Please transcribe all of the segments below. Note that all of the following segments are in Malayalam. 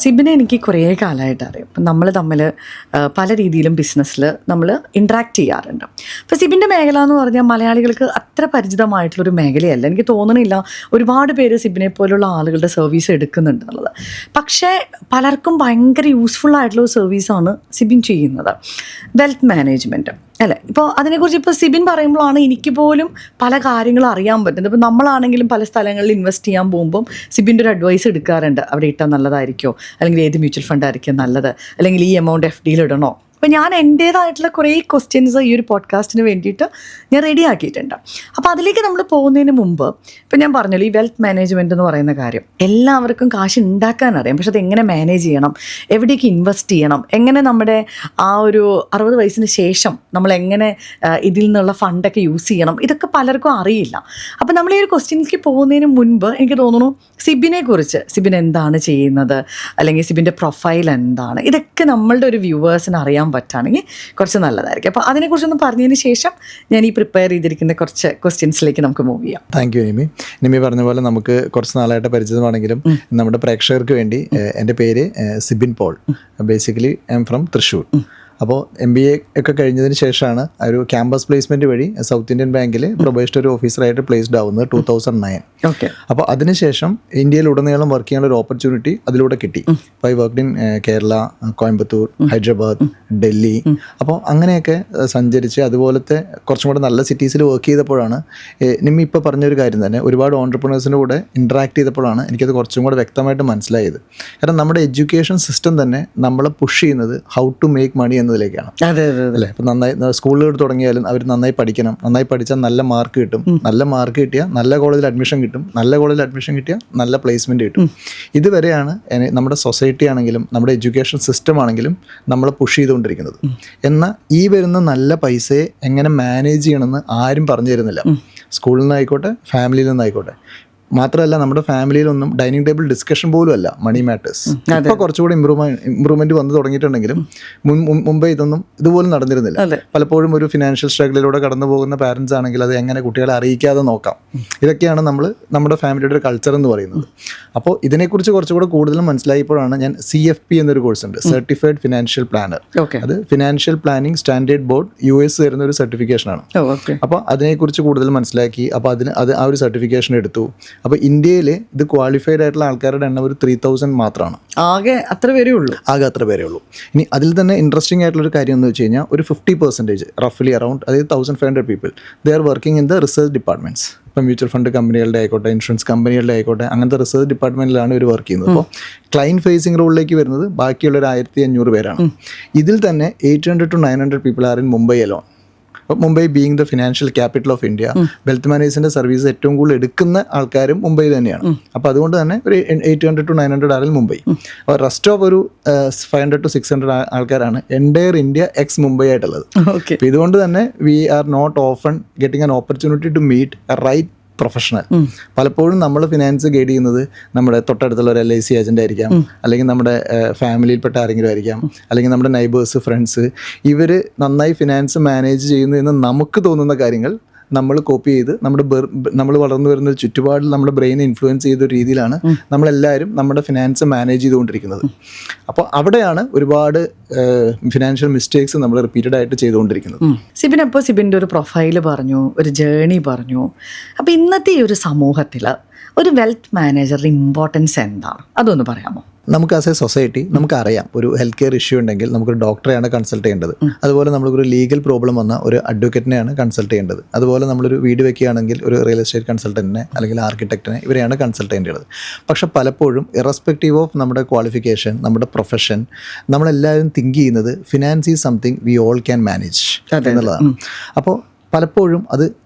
സിബിനെ എനിക്ക് കുറേ കാലമായിട്ട് അറിയാം. അപ്പം നമ്മൾ തമ്മിൽ പല രീതിയിലും ബിസിനസ്സിൽ നമ്മൾ ഇൻട്രാക്ട് ചെയ്യാറുണ്ട്. അപ്പോൾ സിബിൻ്റെ മേഖല എന്ന് പറഞ്ഞാൽ മലയാളികൾക്ക് അത്ര പരിചിതമായിട്ടുള്ളൊരു മേഖലയല്ല. എനിക്ക് തോന്നണില്ല ഒരുപാട് പേര് സിബിനെ പോലുള്ള ആളുകളുടെ സർവീസ് എടുക്കുന്നുണ്ട് എന്നുള്ളത്. പക്ഷേ പലർക്കും ഭയങ്കര യൂസ്ഫുൾ ആയിട്ടുള്ള ഒരു സർവീസാണ് സിബിൻ ചെയ്യുന്നത്, വെൽത്ത് മാനേജ്മെൻറ്റ് അല്ലേ. ഇപ്പോൾ അതിനെക്കുറിച്ച് ഇപ്പോൾ സിബിൻ പറയുമ്പോഴാണ് എനിക്ക് പോലും പല കാര്യങ്ങളും അറിയാൻ പറ്റുന്നത്. ഇപ്പോൾ നമ്മളാണെങ്കിലും പല സ്ഥലങ്ങളിൽ ഇൻവെസ്റ്റ് ചെയ്യാൻ പോകുമ്പം സിബിൻ്റെ ഒരു അഡ്വൈസ് എടുക്കാറുണ്ട്. അവിടെ ഇട്ടാൽ നല്ലതായിരിക്കുമോ, അല്ലെങ്കിൽ ഏത് മ്യൂച്വൽ ഫണ്ട് ആയിരിക്കും നല്ലത്, അല്ലെങ്കിൽ ഈ എമൗണ്ട് FD ഇടണോ. അപ്പോൾ ഞാൻ എൻ്റേതായിട്ടുള്ള കുറേ ക്വസ്റ്റ്യൻസ് ഈ ഒരു പോഡ്കാസ്റ്റിന് വേണ്ടിയിട്ട് ഞാൻ റെഡി ആക്കിയിട്ടുണ്ട്. അപ്പോൾ അതിലേക്ക് നമ്മൾ പോകുന്നതിന് മുമ്പ് ഇപ്പം ഞാൻ പറഞ്ഞല്ലോ, ഈ വെൽത്ത് മാനേജ്മെൻറ്റ് എന്ന് പറയുന്ന കാര്യം എല്ലാവർക്കും കാശ് ഉണ്ടാക്കാൻ അറിയാം. പക്ഷെ അത് എങ്ങനെ മാനേജ് ചെയ്യണം, എവിടേക്ക് ഇൻവെസ്റ്റ് ചെയ്യണം, എങ്ങനെ നമ്മുടെ ആ ഒരു 60 വയസ്സിന് ശേഷം നമ്മൾ എങ്ങനെ ഇതിൽ നിന്നുള്ള ഫണ്ടൊക്കെ യൂസ് ചെയ്യണം, ഇതൊക്കെ പലർക്കും അറിയില്ല. അപ്പോൾ നമ്മൾ ഈ ഒരു ക്വസ്റ്റ്യൻസിലേക്ക് പോകുന്നതിന് മുൻപ് എനിക്ക് തോന്നുന്നു സിബിൻ എന്താണ് ചെയ്യുന്നത്, അല്ലെങ്കിൽ സിബിൻ്റെ പ്രൊഫൈൽ എന്താണ്, ഇതൊക്കെ നമ്മളുടെ ഒരു വ്യൂവേഴ്സിന് അറിയാൻ പറ്റുകയാണെങ്കിൽ കുറച്ച് നല്ലതായിരിക്കും. അപ്പോൾ അതിനെക്കുറിച്ചൊന്ന് പറഞ്ഞതിന് ശേഷം ഞാൻ ഈ പ്രിപ്പയർ ചെയ്തിരിക്കുന്ന കുറച്ച് ക്വസ്റ്റ്യൻസിലേക്ക് നമുക്ക് മൂവ് ചെയ്യാം. താങ്ക് യു നിമി പറഞ്ഞ പോലെ നമുക്ക് കുറച്ച് നാളായിട്ട് പരിചിതമാണെങ്കിലും നമ്മുടെ പ്രേക്ഷകർക്ക് വേണ്ടി എൻ്റെ പേര് Sibin Paul. Basically I am from Thrissur. അപ്പോൾ MBA ഒക്കെ കഴിഞ്ഞതിന് ശേഷമാണ് ഒരു ക്യാമ്പസ് പ്ലേസ്മെൻറ്റ് വഴി സൗത്ത് ഇന്ത്യൻ ബാങ്കിൽ പ്രൊബേഷണറി ഓഫീസറായിട്ട് പ്ലേസ്ഡ് ആവുന്നത് 2009. അപ്പോൾ അതിനുശേഷം ഇന്ത്യയിലുടനീളം വർക്ക് ചെയ്യാനുള്ള ഒരു ഓപ്പർച്യൂണിറ്റി അതിലൂടെ കിട്ടി. അപ്പോൾ I worked in Kerala, Coimbatore, Hyderabad, Delhi. അപ്പോൾ അങ്ങനെയൊക്കെ സഞ്ചരിച്ച് അതുപോലത്തെ കുറച്ചും കൂടെ നല്ല സിറ്റീസിൽ വർക്ക് ചെയ്തപ്പോഴാണ് നിമ്മി ഇപ്പോൾ പറഞ്ഞൊരു കാര്യം തന്നെ, ഒരുപാട് ഓൺട്രപ്രണേഴ്സിൻ്റെ കൂടെ ഇൻട്രാക്ട് ചെയ്തപ്പോഴാണ് എനിക്കത് കുറച്ചും കൂടെ വ്യക്തമായിട്ട് മനസ്സിലായത്. കാരണം നമ്മുടെ എഡ്യൂക്കേഷൻ സിസ്റ്റം തന്നെ നമ്മളെ പുഷ് ചെയ്യുന്നത് ഹൗ ടു മേക്ക് മണി എന്നതിലേക്കാണ്. അല്ലേ? ഇപ്പം നന്നായി സ്കൂളുകൾ തുടങ്ങിയാലും അവർ നന്നായി പഠിക്കണം, നന്നായി പഠിച്ചാൽ നല്ല മാർക്ക് കിട്ടും, നല്ല മാർക്ക് കിട്ടിയാൽ നല്ല കോളേജിൽ അഡ്മിഷൻ കിട്ടും, നല്ല കോളേജിൽ അഡ്മിഷൻ കിട്ടിയാൽ നല്ല പ്ലേസ്മെൻറ്റ് കിട്ടും. ഇതുവരെയാണ് നമ്മുടെ സൊസൈറ്റി ആണെങ്കിലും നമ്മുടെ എഡ്യൂക്കേഷൻ സിസ്റ്റം ആണെങ്കിലും നമ്മളെ പുഷ് ചെയ്തുകൊണ്ടിരിക്കുന്നത്. എന്നാൽ ഈ വരുന്ന നല്ല പൈസയെ എങ്ങനെ മാനേജ് ചെയ്യണമെന്ന് ആരും പറഞ്ഞു തരുന്നില്ല. സ്കൂളിൽ നിന്നായിക്കോട്ടെ, ഫാമിലിയിൽ നിന്നായിക്കോട്ടെ. മാത്രമല്ല നമ്മുടെ ഫാമിലിയിലൊന്നും ഡൈനിങ് ടേബിൾ ഡിസ്കഷൻ പോലും അല്ല മണി മാറ്റേഴ്സ്. ഇപ്പോൾ കുറച്ചുകൂടി ഇമ്പ്രൂവ്മെന്റ് വന്നു തുടങ്ങിയിട്ടുണ്ടെങ്കിലും മുമ്പേ ഇതുപോലും നടന്നിരുന്നില്ല. പലപ്പോഴും ഒരു ഫിനാൻഷ്യൽ സ്ട്രഗിളിലൂടെ കടന്നു പോകുന്ന പാരൻസ് ആണെങ്കിൽ അത് എങ്ങനെ കുട്ടികളെ അറിയിക്കാതെ നോക്കാം, ഇതൊക്കെയാണ് നമ്മുടെ ഫാമിലിയുടെ ഒരു കൾച്ചർ എന്ന് പറയുന്നത്. അപ്പോൾ ഇതിനെക്കുറിച്ച് കുറച്ചുകൂടെ കൂടുതലും മനസ്സിലായപ്പോഴാണ് ഞാൻ CFP എന്നൊരു കോഴ്സ് ഉണ്ട്, സർട്ടിഫൈഡ് ഫിനാൻഷ്യൽ പ്ലാനർ. അത് financial planning standard board US തരുന്ന ഒരു സർട്ടിഫിക്കേഷനാണ്. അപ്പോൾ അതിനെക്കുറിച്ച് കൂടുതൽ മനസ്സിലാക്കി. അപ്പോൾ ആ ഒരു സർട്ടിഫിക്കേഷൻ എടുത്തു. അപ്പോൾ ഇന്ത്യയിൽ ഇത് ക്വാളിഫൈഡ് ആയിട്ടുള്ള ആൾക്കാരുടെ എണ്ണം ഒരു 3000 മാത്രമാണ്. ആകെ അത്ര പേരേ ഉള്ളൂ. ഇനി അതിൽ തന്നെ ഇൻട്രസ്റ്റിംഗ് ആയിട്ടുള്ളൊരു കാര്യം എന്ന് വെച്ച് കഴിഞ്ഞാൽ ഒരു 50% റഫ്ലി അറൗണ്ട്, അതായത് 1500 people they are working in the research departments. ഇപ്പം മ്യൂച്വൽ ഫണ്ട് കമ്പനികളുടെ ആയിക്കോട്ടെ, ഇൻഷുറൻസ് കമ്പനികളുടെ ആയിക്കോട്ടെ, അങ്ങനത്തെ റിസർച്ച് ഡിപ്പാർട്ട്മെൻറ്റിലാണ് ഇവർ വർക്ക് ചെയ്യുന്നത്. അപ്പോൾ ക്ലൈൻറ്റ് ഫേസിംഗ് റോളിലേക്ക് വരുന്നത് ബാക്കിയുള്ള ഒരു 1500 പേരാണ്. ഇതിൽ തന്നെ 800 to 900 people are in Mumbai alone. അപ്പോൾ Mumbai being the financial capital of India, wealth മാനേജ്മെൻറ്റിൻ്റെ സർവീസ് ഏറ്റവും കൂടുതൽ എടുക്കുന്ന ആൾക്കാരും മുംബൈയിൽ തന്നെയാണ്. അപ്പോൾ അതുകൊണ്ട് തന്നെ ഒരു 800 to 900 ആറിൽ മുംബൈ. അപ്പോൾ റെസ്റ്റ് ഓഫ് ഒരു 500 to 600 ആൾക്കാരാണ് എൻ്റയർ ഇന്ത്യ എക്സ് മുംബൈ ആയിട്ടുള്ളത്. അപ്പോൾ ഇതുകൊണ്ട് തന്നെ we are not often getting an opportunity to meet a right professional. പലപ്പോഴും നമ്മൾ ഫിനാൻസ് ഗൈഡ് ചെയ്യുന്നത് നമ്മുടെ തൊട്ടടുത്തുള്ള ഒരു LIC ഏജൻ്റ് ആയിരിക്കാം, അല്ലെങ്കിൽ നമ്മുടെ ഫാമിലിയിൽപ്പെട്ട ആരെങ്കിലും ആയിരിക്കാം, അല്ലെങ്കിൽ നമ്മുടെ നൈബേഴ്സ്, ഫ്രണ്ട്സ്. ഇവർ നന്നായി ഫിനാൻസ് മാനേജ് ചെയ്യുന്നു എന്ന് നമുക്ക് തോന്നുന്ന കാര്യങ്ങൾ നമ്മൾ കോപ്പി ചെയ്ത് നമ്മൾ വളർന്നു വരുന്ന ഒരു ചുറ്റുപാടിൽ നമ്മുടെ ബ്രെയിനെ ഇൻഫ്ലുവൻസ് ചെയ്ത രീതിയിലാണ് നമ്മളെല്ലാവരും നമ്മുടെ ഫിനാൻസ് മാനേജ് ചെയ്തുകൊണ്ടിരിക്കുന്നത്. അപ്പോൾ അവിടെയാണ് ഒരുപാട് ഫിനാൻഷ്യൽ മിസ്റ്റേക്സ് നമ്മൾ റിപ്പീറ്റഡ് ആയിട്ട് ചെയ്തുകൊണ്ടിരിക്കുന്നത്. സിബിൻ്റെ ഒരു പ്രൊഫൈല് പറഞ്ഞു, ഒരു ജേണി പറഞ്ഞു. അപ്പോൾ ഇന്നത്തെ ഈ ഒരു സമൂഹത്തിൽ ഒരു വെൽത്ത് മാനേജറുടെ ഇമ്പോർട്ടൻസ് എന്താണ്, അതൊന്ന് പറയാമോ? നമുക്ക് ആസ് എ സൊസൈറ്റി നമുക്കറിയാം, ഒരു ഹെൽത്ത് കെയർ ഇഷ്യൂ ഉണ്ടെങ്കിൽ നമുക്കൊരു ഡോക്ടറെയാണ് കൺസൾട്ട് ചെയ്യേണ്ടത്. അതുപോലെ നമുക്കൊരു ലീഗൽ പ്രോബ്ലം വന്നാൽ ഒരു അഡ്വക്കേറ്റിനെയാണ് കൺസൾട്ട് ചെയ്യേണ്ടത്. അതുപോലെ നമ്മളൊരു വീട് വെക്കുകയാണെങ്കിൽ ഒരു റിയൽ എസ്റ്റേറ്റ് കൺസൾട്ടൻറ്റിനെ അല്ലെങ്കിൽ ആർക്കിടെക്റ്റിനെ, ഇവരെയാണ് കൺസൾട്ട് ചെയ്യേണ്ടത്. പക്ഷെ പലപ്പോഴും ഇറസ്പെക്റ്റീവ് ഓഫ് നമ്മുടെ ക്വാളിഫിക്കേഷൻ, നമ്മുടെ പ്രൊഫഷൻ, നമ്മളെല്ലാവരും തിങ്ക് ചെയ്യുന്നത് finance is something we all can manage എന്നുള്ളതാണ്. അപ്പോൾ പലപ്പോഴും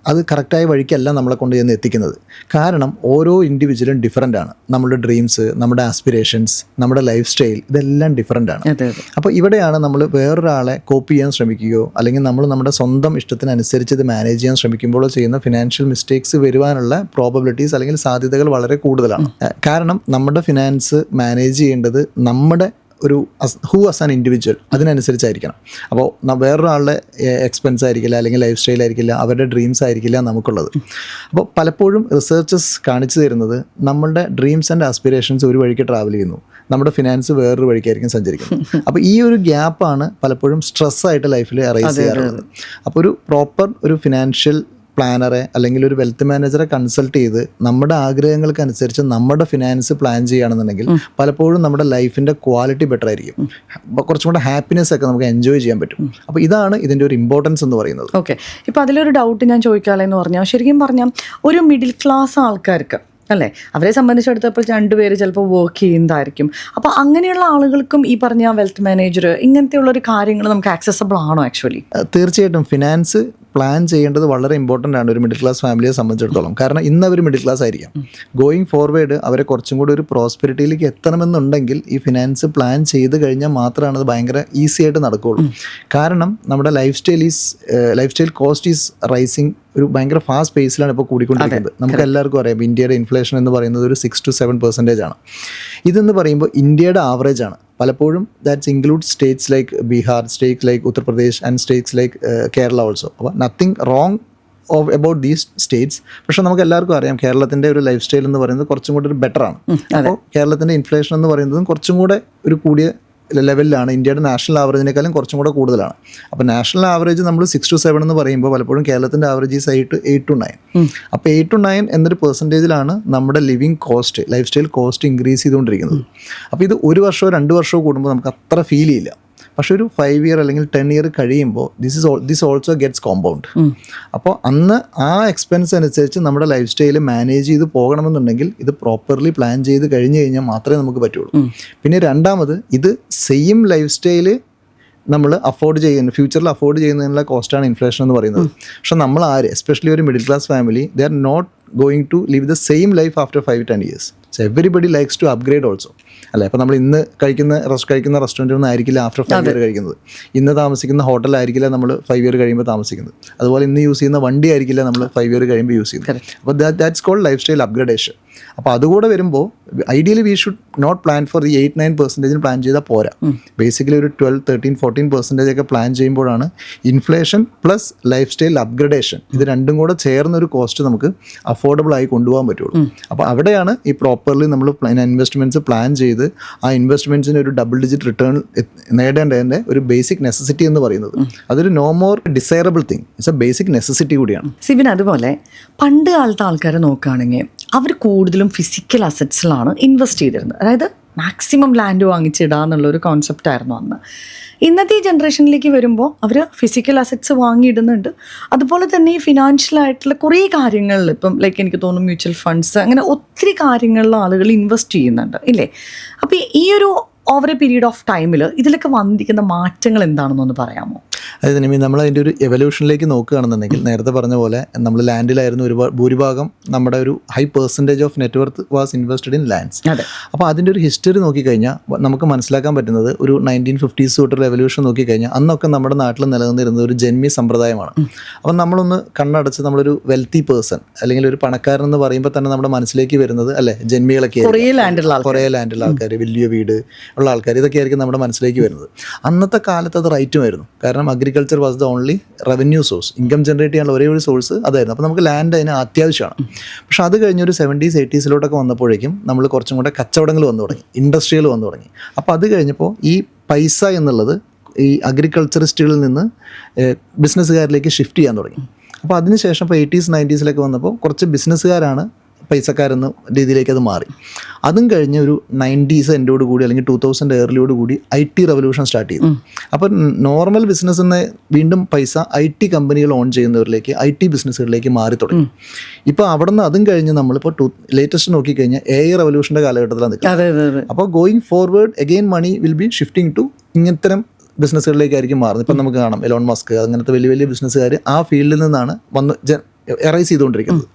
അത് കറക്റ്റായ വഴിക്കല്ല നമ്മളെ കൊണ്ട് ചെന്ന് എത്തിക്കുന്നത്. കാരണം ഓരോ ഇൻഡിവിജ്വലും ഡിഫറൻ്റ് ആണ്. നമ്മുടെ ഡ്രീംസ്, നമ്മുടെ ആസ്പിറേഷൻസ്, നമ്മുടെ ലൈഫ് സ്റ്റൈൽ, ഇതെല്ലാം ഡിഫറൻ്റ് ആണ്. അപ്പോൾ ഇവിടെയാണ് നമ്മൾ വേറൊരാളെ കോപ്പി ചെയ്യാൻ ശ്രമിക്കുകയോ അല്ലെങ്കിൽ നമ്മൾ നമ്മുടെ സ്വന്തം ഇഷ്ടത്തിനനുസരിച്ച് ഇത് മാനേജ് ചെയ്യാൻ ശ്രമിക്കുമ്പോഴോ ചെയ്യുന്ന ഫിനാൻഷ്യൽ മിസ്റ്റേക്സ് വരുവാനുള്ള പ്രോബബിലിറ്റീസ് അല്ലെങ്കിൽ സാധ്യതകൾ വളരെ കൂടുതലാണ്. കാരണം നമ്മുടെ ഫിനാൻസ് മാനേജ് ചെയ്യേണ്ടത് നമ്മുടെ ഒരു ഹൂ ആസ് ആൻ ഇൻഡിവിജ്വൽ അതിനനുസരിച്ചായിരിക്കണം. അപ്പോൾ വേറൊരാളുടെ എക്സ്പെൻസ് ആയിരിക്കില്ല, അല്ലെങ്കിൽ ലൈഫ് സ്റ്റൈൽ ആയിരിക്കില്ല, അവരുടെ ഡ്രീംസ് ആയിരിക്കില്ല നമുക്കുള്ളത്. അപ്പോൾ പലപ്പോഴും റിസർച്ചസ് കാണിച്ചു തരുന്നത് നമ്മളുടെ ഡ്രീംസ് ആൻഡ് ആസ്പിറേഷൻസ് ഒരു വഴിക്ക് ട്രാവൽ ചെയ്യുന്നു, നമ്മുടെ ഫിനാൻസ് വേറൊരു വഴിക്കായിരിക്കും സഞ്ചരിക്കുന്നത്. അപ്പോൾ ഈ ഒരു ഗ്യാപ്പാണ് പലപ്പോഴും സ്ട്രെസ്സായിട്ട് ലൈഫിൽ അറൈസ് ചെയ്യാറുള്ളത്. അപ്പോൾ ഒരു പ്രോപ്പർ ഒരു ഫിനാൻഷ്യൽ പ്ലാനറെ അല്ലെങ്കിൽ ഒരു വെൽത്ത് മാനേജറെ കൺസൾട്ട് ചെയ്ത് നമ്മുടെ ആഗ്രഹങ്ങൾക്കനുസരിച്ച് നമ്മുടെ ഫിനാൻസ് പ്ലാൻ ചെയ്യുകയാണെന്നുണ്ടെങ്കിൽ പലപ്പോഴും നമ്മുടെ ലൈഫിൻ്റെ ക്വാളിറ്റി ബെറ്റർ ആയിരിക്കും, കുറച്ചും കൂടെ ഹാപ്പിനെസ് ഒക്കെ നമുക്ക് എൻജോയ് ചെയ്യാൻ പറ്റും. അപ്പോൾ ഇതാണ് ഇതിൻ്റെ ഒരു ഇമ്പോർട്ടൻസ് എന്ന് പറയുന്നത്. ഓക്കെ, ഇപ്പോൾ അതിലൊരു ഡൗട്ട് ഞാൻ ചോദിക്കാമെന്ന് പറഞ്ഞാൽ, ശരിക്കും പറഞ്ഞാൽ ഒരു മിഡിൽ ക്ലാസ് ആൾക്കാർക്ക് അല്ലേ, അവരെ സംബന്ധിച്ചിടത്തോളം 2 പേര് ചിലപ്പോൾ വർക്ക് ചെയ്യുന്നതായിരിക്കും. അപ്പോൾ അങ്ങനെയുള്ള ആളുകൾക്കും ഈ പറഞ്ഞ വെൽത്ത് മാനേജർ ഇങ്ങനത്തെയുള്ളൊരു കാര്യങ്ങൾ നമുക്ക് ആക്സസബിൾ ആണോ ആക്ച്വലി? തീർച്ചയായിട്ടും ഫിനാൻസ് പ്ലാൻ ചെയ്യേണ്ടത് വളരെ ഇമ്പോർട്ടൻ്റ് ആണ് ഒരു മിഡിൽ ക്ലാസ് ഫാമിലിയെ സംബന്ധിച്ചിടത്തോളം. കാരണം ഇന്ന് അവർ മിഡിൽ ക്ലാസ് ആയിരിക്കാം, ഗോയിങ് ഫോർവേഡ് അവരെ കുറച്ചും കൂടി ഒരു പ്രോസ്പെരിറ്റിയിലേക്ക് എത്തണമെന്നുണ്ടെങ്കിൽ ഈ ഫിനാൻസ് പ്ലാൻ ചെയ്ത് കഴിഞ്ഞാൽ മാത്രമാണ് അത് ഭയങ്കര ഈസി ആയിട്ട് നടക്കുകയുള്ളൂ. കാരണം നമ്മുടെ lifestyle cost is rising ഒരു ഭയങ്കര ഫാസ്റ്റ് പേസിലാണ് ഇപ്പോൾ കൂടിക്കൊണ്ടിരിക്കുന്നത്. നമുക്ക് എല്ലാവർക്കും അറിയാം ഇന്ത്യയുടെ ഇൻഫ്ലേഷൻ എന്ന് പറയുന്നത് ഒരു 6 to 7% ആണ്. ഇതെന്ന് പറയുമ്പോൾ ഇന്ത്യയുടെ ആവറേജ് ആണ്. പലപ്പോഴും that's include states like Bihar, states like Uttar Pradesh and states like Kerala also. അപ്പോൾ nothing wrong about these states. പക്ഷേ നമുക്ക് എല്ലാവർക്കും അറിയാം കേരളത്തിൻ്റെ ഒരു ലൈഫ് സ്റ്റൈൽ എന്ന് പറയുന്നത് കുറച്ചും കൂടി ഒരു ബെറ്റർ ആണ്. അപ്പോൾ കേരളത്തിൻ്റെ ഇൻഫ്ലേഷൻ എന്ന് പറയുന്നതും കുറച്ചും കൂടെ ഒരു കൂടിയ ലെവലിലാണ്, ഇന്ത്യയുടെ നാഷണൽ ആവറേജിനേക്കാളും കുറച്ചും കൂടെ കൂടുതലാണ്. അപ്പോൾ നാഷണൽ ആവറേജ് നമ്മൾ 6 to 7 എന്ന് പറയുമ്പോൾ പലപ്പോഴും കേരളത്തിൻ്റെ ആവറേജ് 8 to 9. അപ്പോൾ 8 to 9 എന്നൊരു പെർസെൻറ്റേജിലാണ് നമ്മുടെ living cost, life style cost increase ചെയ്തുകൊണ്ടിരിക്കുന്നത്. അപ്പോൾ ഇത് 1 വർഷമോ 2 വർഷമോ കൂടുമ്പോൾ നമുക്ക് അത്ര ഫീൽ ചെയ്യില്ല. പക്ഷെ ഒരു 5 year അല്ലെങ്കിൽ 10 year കഴിയുമ്പോൾ ദിസ് ഓൾസോ ഗെറ്റ്സ് കോമ്പൗണ്ട്. അപ്പോൾ അന്ന് ആ എക്സ്പെൻസ് അനുസരിച്ച് നമ്മുടെ ലൈഫ് സ്റ്റൈൽ മാനേജ് ചെയ്ത് പോകണമെന്നുണ്ടെങ്കിൽ ഇത് പ്രോപ്പർലി പ്ലാൻ ചെയ്ത് കഴിഞ്ഞ് കഴിഞ്ഞാൽ മാത്രമേ നമുക്ക് പറ്റുള്ളൂ. പിന്നെ രണ്ടാമത്, ഇത് സെയിം ലൈഫ് സ്റ്റൈല് നമ്മൾ അഫോർഡ് ചെയ്യുന്ന ഫ്യൂച്ചറിൽ അഫോർഡ് ചെയ്യുന്നതിനുള്ള കോസ്റ്റാണ് ഇൻഫ്ലേഷൻ എന്ന് പറയുന്നത്. പക്ഷെ നമ്മൾ എസ്പെഷ്യലി ഒരു middle class family, they are not going to live the same life after 5-10 years. So everybody likes to upgrade also അല്ലേ. അപ്പോൾ നമ്മൾ ഇന്ന് കഴിക്കുന്ന റെസ്റ്റോറൻറ്റിൽ ഒന്നും ആയിരിക്കില്ല ആഫ്റ്റർ 5 year കഴിക്കുന്നത്. ഇന്ന് താമസിക്കുന്ന ഹോട്ടലായിരിക്കില്ല നമ്മൾ 5 year കഴിയുമ്പോൾ താമസിക്കുന്നത്. അതുപോലെ ഇന്ന് യൂസ് ചെയ്യുന്ന വണ്ടി ആയിരിക്കില്ല നമ്മൾ 5 year കഴിയുമ്പോൾ യൂസ് ചെയ്യുന്നത്. അപ്പോൾ that's called lifestyle upgradation. അപ്പോൾ അതുകൂടെ വരുമ്പോൾ ideally we should not plan for ഈ 8-9% പ്ലാൻ ചെയ്താൽ പോരാ. ബേസിക്കലി ഒരു 12-13-14% ഒക്കെ പ്ലാൻ ചെയ്യുമ്പോഴാണ് inflation plus life style upgradation ഇത് രണ്ടും കൂടെ ചേർന്നൊരു കോസ്റ്റ് നമുക്ക് അഫോർഡബിൾ ആയി കൊണ്ടുപോകാൻ പറ്റുള്ളൂ. അപ്പോൾ അവിടെയാണ് ഈ പ്രോപ്പർലി നമ്മൾ ഇൻവെസ്റ്റ്മെൻറ്റ്സ് പ്ലാൻ ചെയ്ത് ആ ഇൻവെസ്റ്റ്മെൻറ്റ്സിന് ഒരു ഡബിൾ ഡിജിറ്റ് റിട്ടേൺ നേടേണ്ടതിൻ്റെ ഒരു ബേസിക് നെസസിറ്റി എന്ന് പറയുന്നത്. അതൊരു no more desirable thing, it's a basic necessity കൂടിയാണ്. സിബിൻ, അതുപോലെ പണ്ട് കാലത്തെ ആൾക്കാരെ നോക്കുകയാണെങ്കിൽ അവർ കൂടുതലും ഫിസിക്കൽ അസറ്റ്സിലാണ് ഇൻവെസ്റ്റ് ചെയ്തിരുന്നത്. അതായത് മാക്സിമം ലാൻഡ് വാങ്ങിച്ചിടുക എന്നുള്ളൊരു കോൺസെപ്റ്റായിരുന്നു അന്ന്. ഇന്നത്തെ ഈ ജനറേഷനിലേക്ക് വരുമ്പോൾ അവർ ഫിസിക്കൽ അസറ്റ്സ് വാങ്ങിയിടുന്നുണ്ട്. അതുപോലെ തന്നെ ഈ ഫിനാൻഷ്യലായിട്ടുള്ള കുറേ കാര്യങ്ങളിൽ ഇപ്പം ലൈക്ക് എനിക്ക് തോന്നുന്നു മ്യൂച്വൽ ഫണ്ട്സ് അങ്ങനെ ഒത്തിരി കാര്യങ്ങളിൽ ആളുകൾ ഇൻവെസ്റ്റ് ചെയ്യുന്നുണ്ട് ഇല്ലേ. അപ്പോൾ ഈ ഒരു ഓവർ എ പീരീഡ് ഓഫ് ടൈമിൽ ഇതിലൊക്കെ വന്നിരിക്കുന്ന മാറ്റങ്ങൾ എന്താണെന്നൊന്ന് പറയാമോ? അതായത് നമ്മൾ അതിൻ്റെ ഒരു എവല്യൂഷനിലേക്ക് നോക്കുകയാണെന്നുണ്ടെങ്കിൽ നേരത്തെ പറഞ്ഞ പോലെ നമ്മൾ ലാൻഡിലായിരുന്നു ഭൂരിഭാഗം നമ്മുടെ ഒരു high percentage of net worth was invested in lands. അപ്പോൾ അതിൻ്റെ ഒരു ഹിസ്റ്ററി നോക്കിക്കഴിഞ്ഞാൽ നമുക്ക് മനസ്സിലാക്കാൻ പറ്റുന്നത് ഒരു 1950s തൊട്ട് റെവല്യൂഷൻ നോക്കിക്കഴിഞ്ഞാൽ അന്നൊക്കെ നമ്മുടെ നാട്ടിൽ നിലനിന്നിരുന്നത് ഒരു ജന്മി സമ്പ്രദായമാണ്. അപ്പം നമ്മളൊന്ന് കണ്ണടച്ച് നമ്മളൊരു വെൽത്തി പേഴ്സൺ അല്ലെങ്കിൽ ഒരു പണക്കാരൻ എന്ന് പറയുമ്പോൾ തന്നെ നമ്മുടെ മനസ്സിലേക്ക് വരുന്നത് അല്ലേ ജന്മികളൊക്കെ കുറേ ലാൻഡുള്ള ആൾക്കാർ, വലിയ വീട് ഉള്ള ആൾക്കാർ, ഇതൊക്കെ ആയിരിക്കും നമ്മുടെ മനസ്സിലേക്ക് വരുന്നത്. അന്നത്തെ കാലത്ത് അത് റൈറ്റുമായിരുന്നു. കാരണം agriculture was the only revenue source, income generate ചെയ്യാനുള്ള ഒരേ ഒരു സോഴ്സ് അതായിരുന്നു. അപ്പോൾ നമുക്ക് ലാൻഡ് അതിന് അത്യാവശ്യമാണ്. പക്ഷേ അത് കഴിഞ്ഞൊരു 70s 80s വന്നപ്പോഴേക്കും നമ്മൾ കുറച്ചും കൂടെ കച്ചവടങ്ങൾ വന്നു തുടങ്ങി, ഇൻഡസ്ട്രികൾ വന്നു തുടങ്ങി. അപ്പോൾ അത് കഴിഞ്ഞപ്പോൾ ഈ പൈസ എന്നുള്ളത് ഈ അഗ്രികൾച്ചറിസ്റ്റുകളിൽ നിന്ന് ബിസിനസ്സുകാരിലേക്ക് ഷിഫ്റ്റ് ചെയ്യാൻ തുടങ്ങി. അപ്പോൾ അതിനുശേഷം ഇപ്പോൾ 80s 90s വന്നപ്പോൾ കുറച്ച് ബിസിനസ്സുകാരാണ് പൈസക്കാരെന്ന രീതിയിലേക്ക് അത് മാറി. അതും കഴിഞ്ഞ് ഒരു 90s എൻഡോട് കൂടി അല്ലെങ്കിൽ 2000 ഏർലിയോട് കൂടി IT റവല്യൂഷൻ സ്റ്റാർട്ട് ചെയ്തു. അപ്പോൾ നോർമൽ ബിസിനസ്സിനെ വീണ്ടും പൈസ IT കമ്പനികൾ ഓൺ ചെയ്യുന്നവരിലേക്ക് IT ബിസിനസ്സുകളിലേക്ക് മാറി തുടങ്ങി. ഇപ്പോൾ അവിടെ നിന്ന് അതും കഴിഞ്ഞ് നമ്മളിപ്പോൾ ലേറ്റസ്റ്റ് നോക്കിക്കഴിഞ്ഞാൽ AI റവല്യൂഷൻ്റെ കാലഘട്ടത്തിലാണ് നിൽക്കുന്നത്. അപ്പോൾ going forward again money will be shifting to ഇങ്ങനത്തരം ബിസിനസ്സുകളിലേക്കായിരിക്കും മാറുന്നത്. ഇപ്പം നമുക്ക് കാണാം എലോൺ മസ്ക് അങ്ങനത്തെ വലിയ വലിയ ബിസിനസ്സുകാർ ആ ഫീൽഡിൽ നിന്നാണ് എറൈസ് ചെയ്തുകൊണ്ടിരിക്കുന്നത്.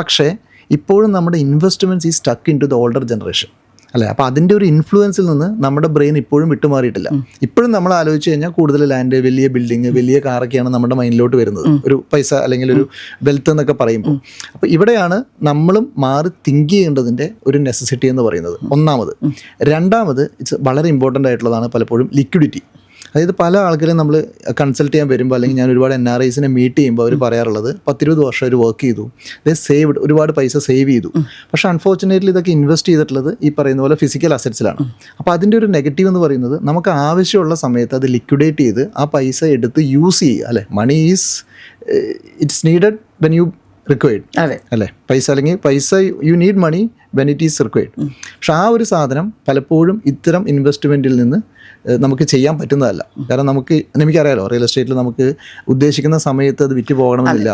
പക്ഷേ ഇപ്പോഴും നമ്മുടെ ഇൻവെസ്റ്റ്മെൻറ്റ്സ് ഈ stuck in to the older generation അല്ലേ. അപ്പോൾ അതിൻ്റെ ഒരു ഇൻഫ്ലുവൻസിൽ നിന്ന് നമ്മുടെ ബ്രെയിൻ ഇപ്പോഴും വിട്ടുമാറിയിട്ടില്ല. ഇപ്പോഴും നമ്മൾ ആലോചിച്ച് കഴിഞ്ഞാൽ കൂടുതൽ ലാൻഡ്, വലിയ ബിൽഡിങ്, വലിയ കാറൊക്കെയാണ് നമ്മുടെ മൈൻഡിലോട്ട് വരുന്നത്, ഒരു പൈസ അല്ലെങ്കിൽ ഒരു വെൽത്ത് എന്നൊക്കെ പറയുമ്പോൾ. അപ്പോൾ ഇവിടെയാണ് നമ്മളും മാറി തിങ്ക് ചെയ്യേണ്ടതിൻ്റെ ഒരു നെസസിറ്റി എന്ന് പറയുന്നത് ഒന്നാമത്. രണ്ടാമത് ഇറ്റ്സ് വളരെ ഇമ്പോർട്ടൻ്റ് ആയിട്ടുള്ളതാണ് പലപ്പോഴും ലിക്വിഡിറ്റി. അതായത് പല ആൾക്കാരും നമ്മൾ കൺസൾട്ട് ചെയ്യാൻ വരുമ്പോൾ അല്ലെങ്കിൽ ഞാൻ ഒരുപാട് NRIസിനെ മീറ്റ് ചെയ്യുമ്പോൾ അവർ പറയാറുള്ളത് 10-20 വർഷം അവർ വർക്ക് ചെയ്തു, സേവ്ഡ്, ഒരുപാട് പൈസ സേവ് ചെയ്തു. പക്ഷേ അൺഫോർച്ചുനേറ്റ്ലി ഇതൊക്കെ ഇൻവെസ്റ്റ് ചെയ്തിട്ടുള്ളത് ഈ പറയുന്ന പോലെ ഫിസിക്കൽ അസറ്റ്സിലാണ്. അപ്പോൾ അതിൻ്റെ ഒരു നെഗറ്റീവ് എന്ന് പറയുന്നത് നമുക്ക് ആവശ്യമുള്ള സമയത്ത് അത് ലിക്വിഡേറ്റ് ചെയ്ത് ആ പൈസ എടുത്ത് യൂസ് ചെയ്യുക, അല്ലേ? Money is it's needed when you required, അല്ലേ? പൈസ അല്ലെങ്കിൽ പൈസ you need money when it is required. പക്ഷെ ആ ഒരു സാധനം പലപ്പോഴും ഇത്തരം ഇൻവെസ്റ്റ്മെൻറ്റിൽ നിന്ന് നമുക്ക് ചെയ്യാൻ പറ്റുന്നതല്ല. കാരണം എനിക്കറിയാലോ, റിയൽ എസ്റ്റേറ്റിൽ നമുക്ക് ഉദ്ദേശിക്കുന്ന സമയത്ത് അത് വിറ്റ് പോകണമെന്നില്ല,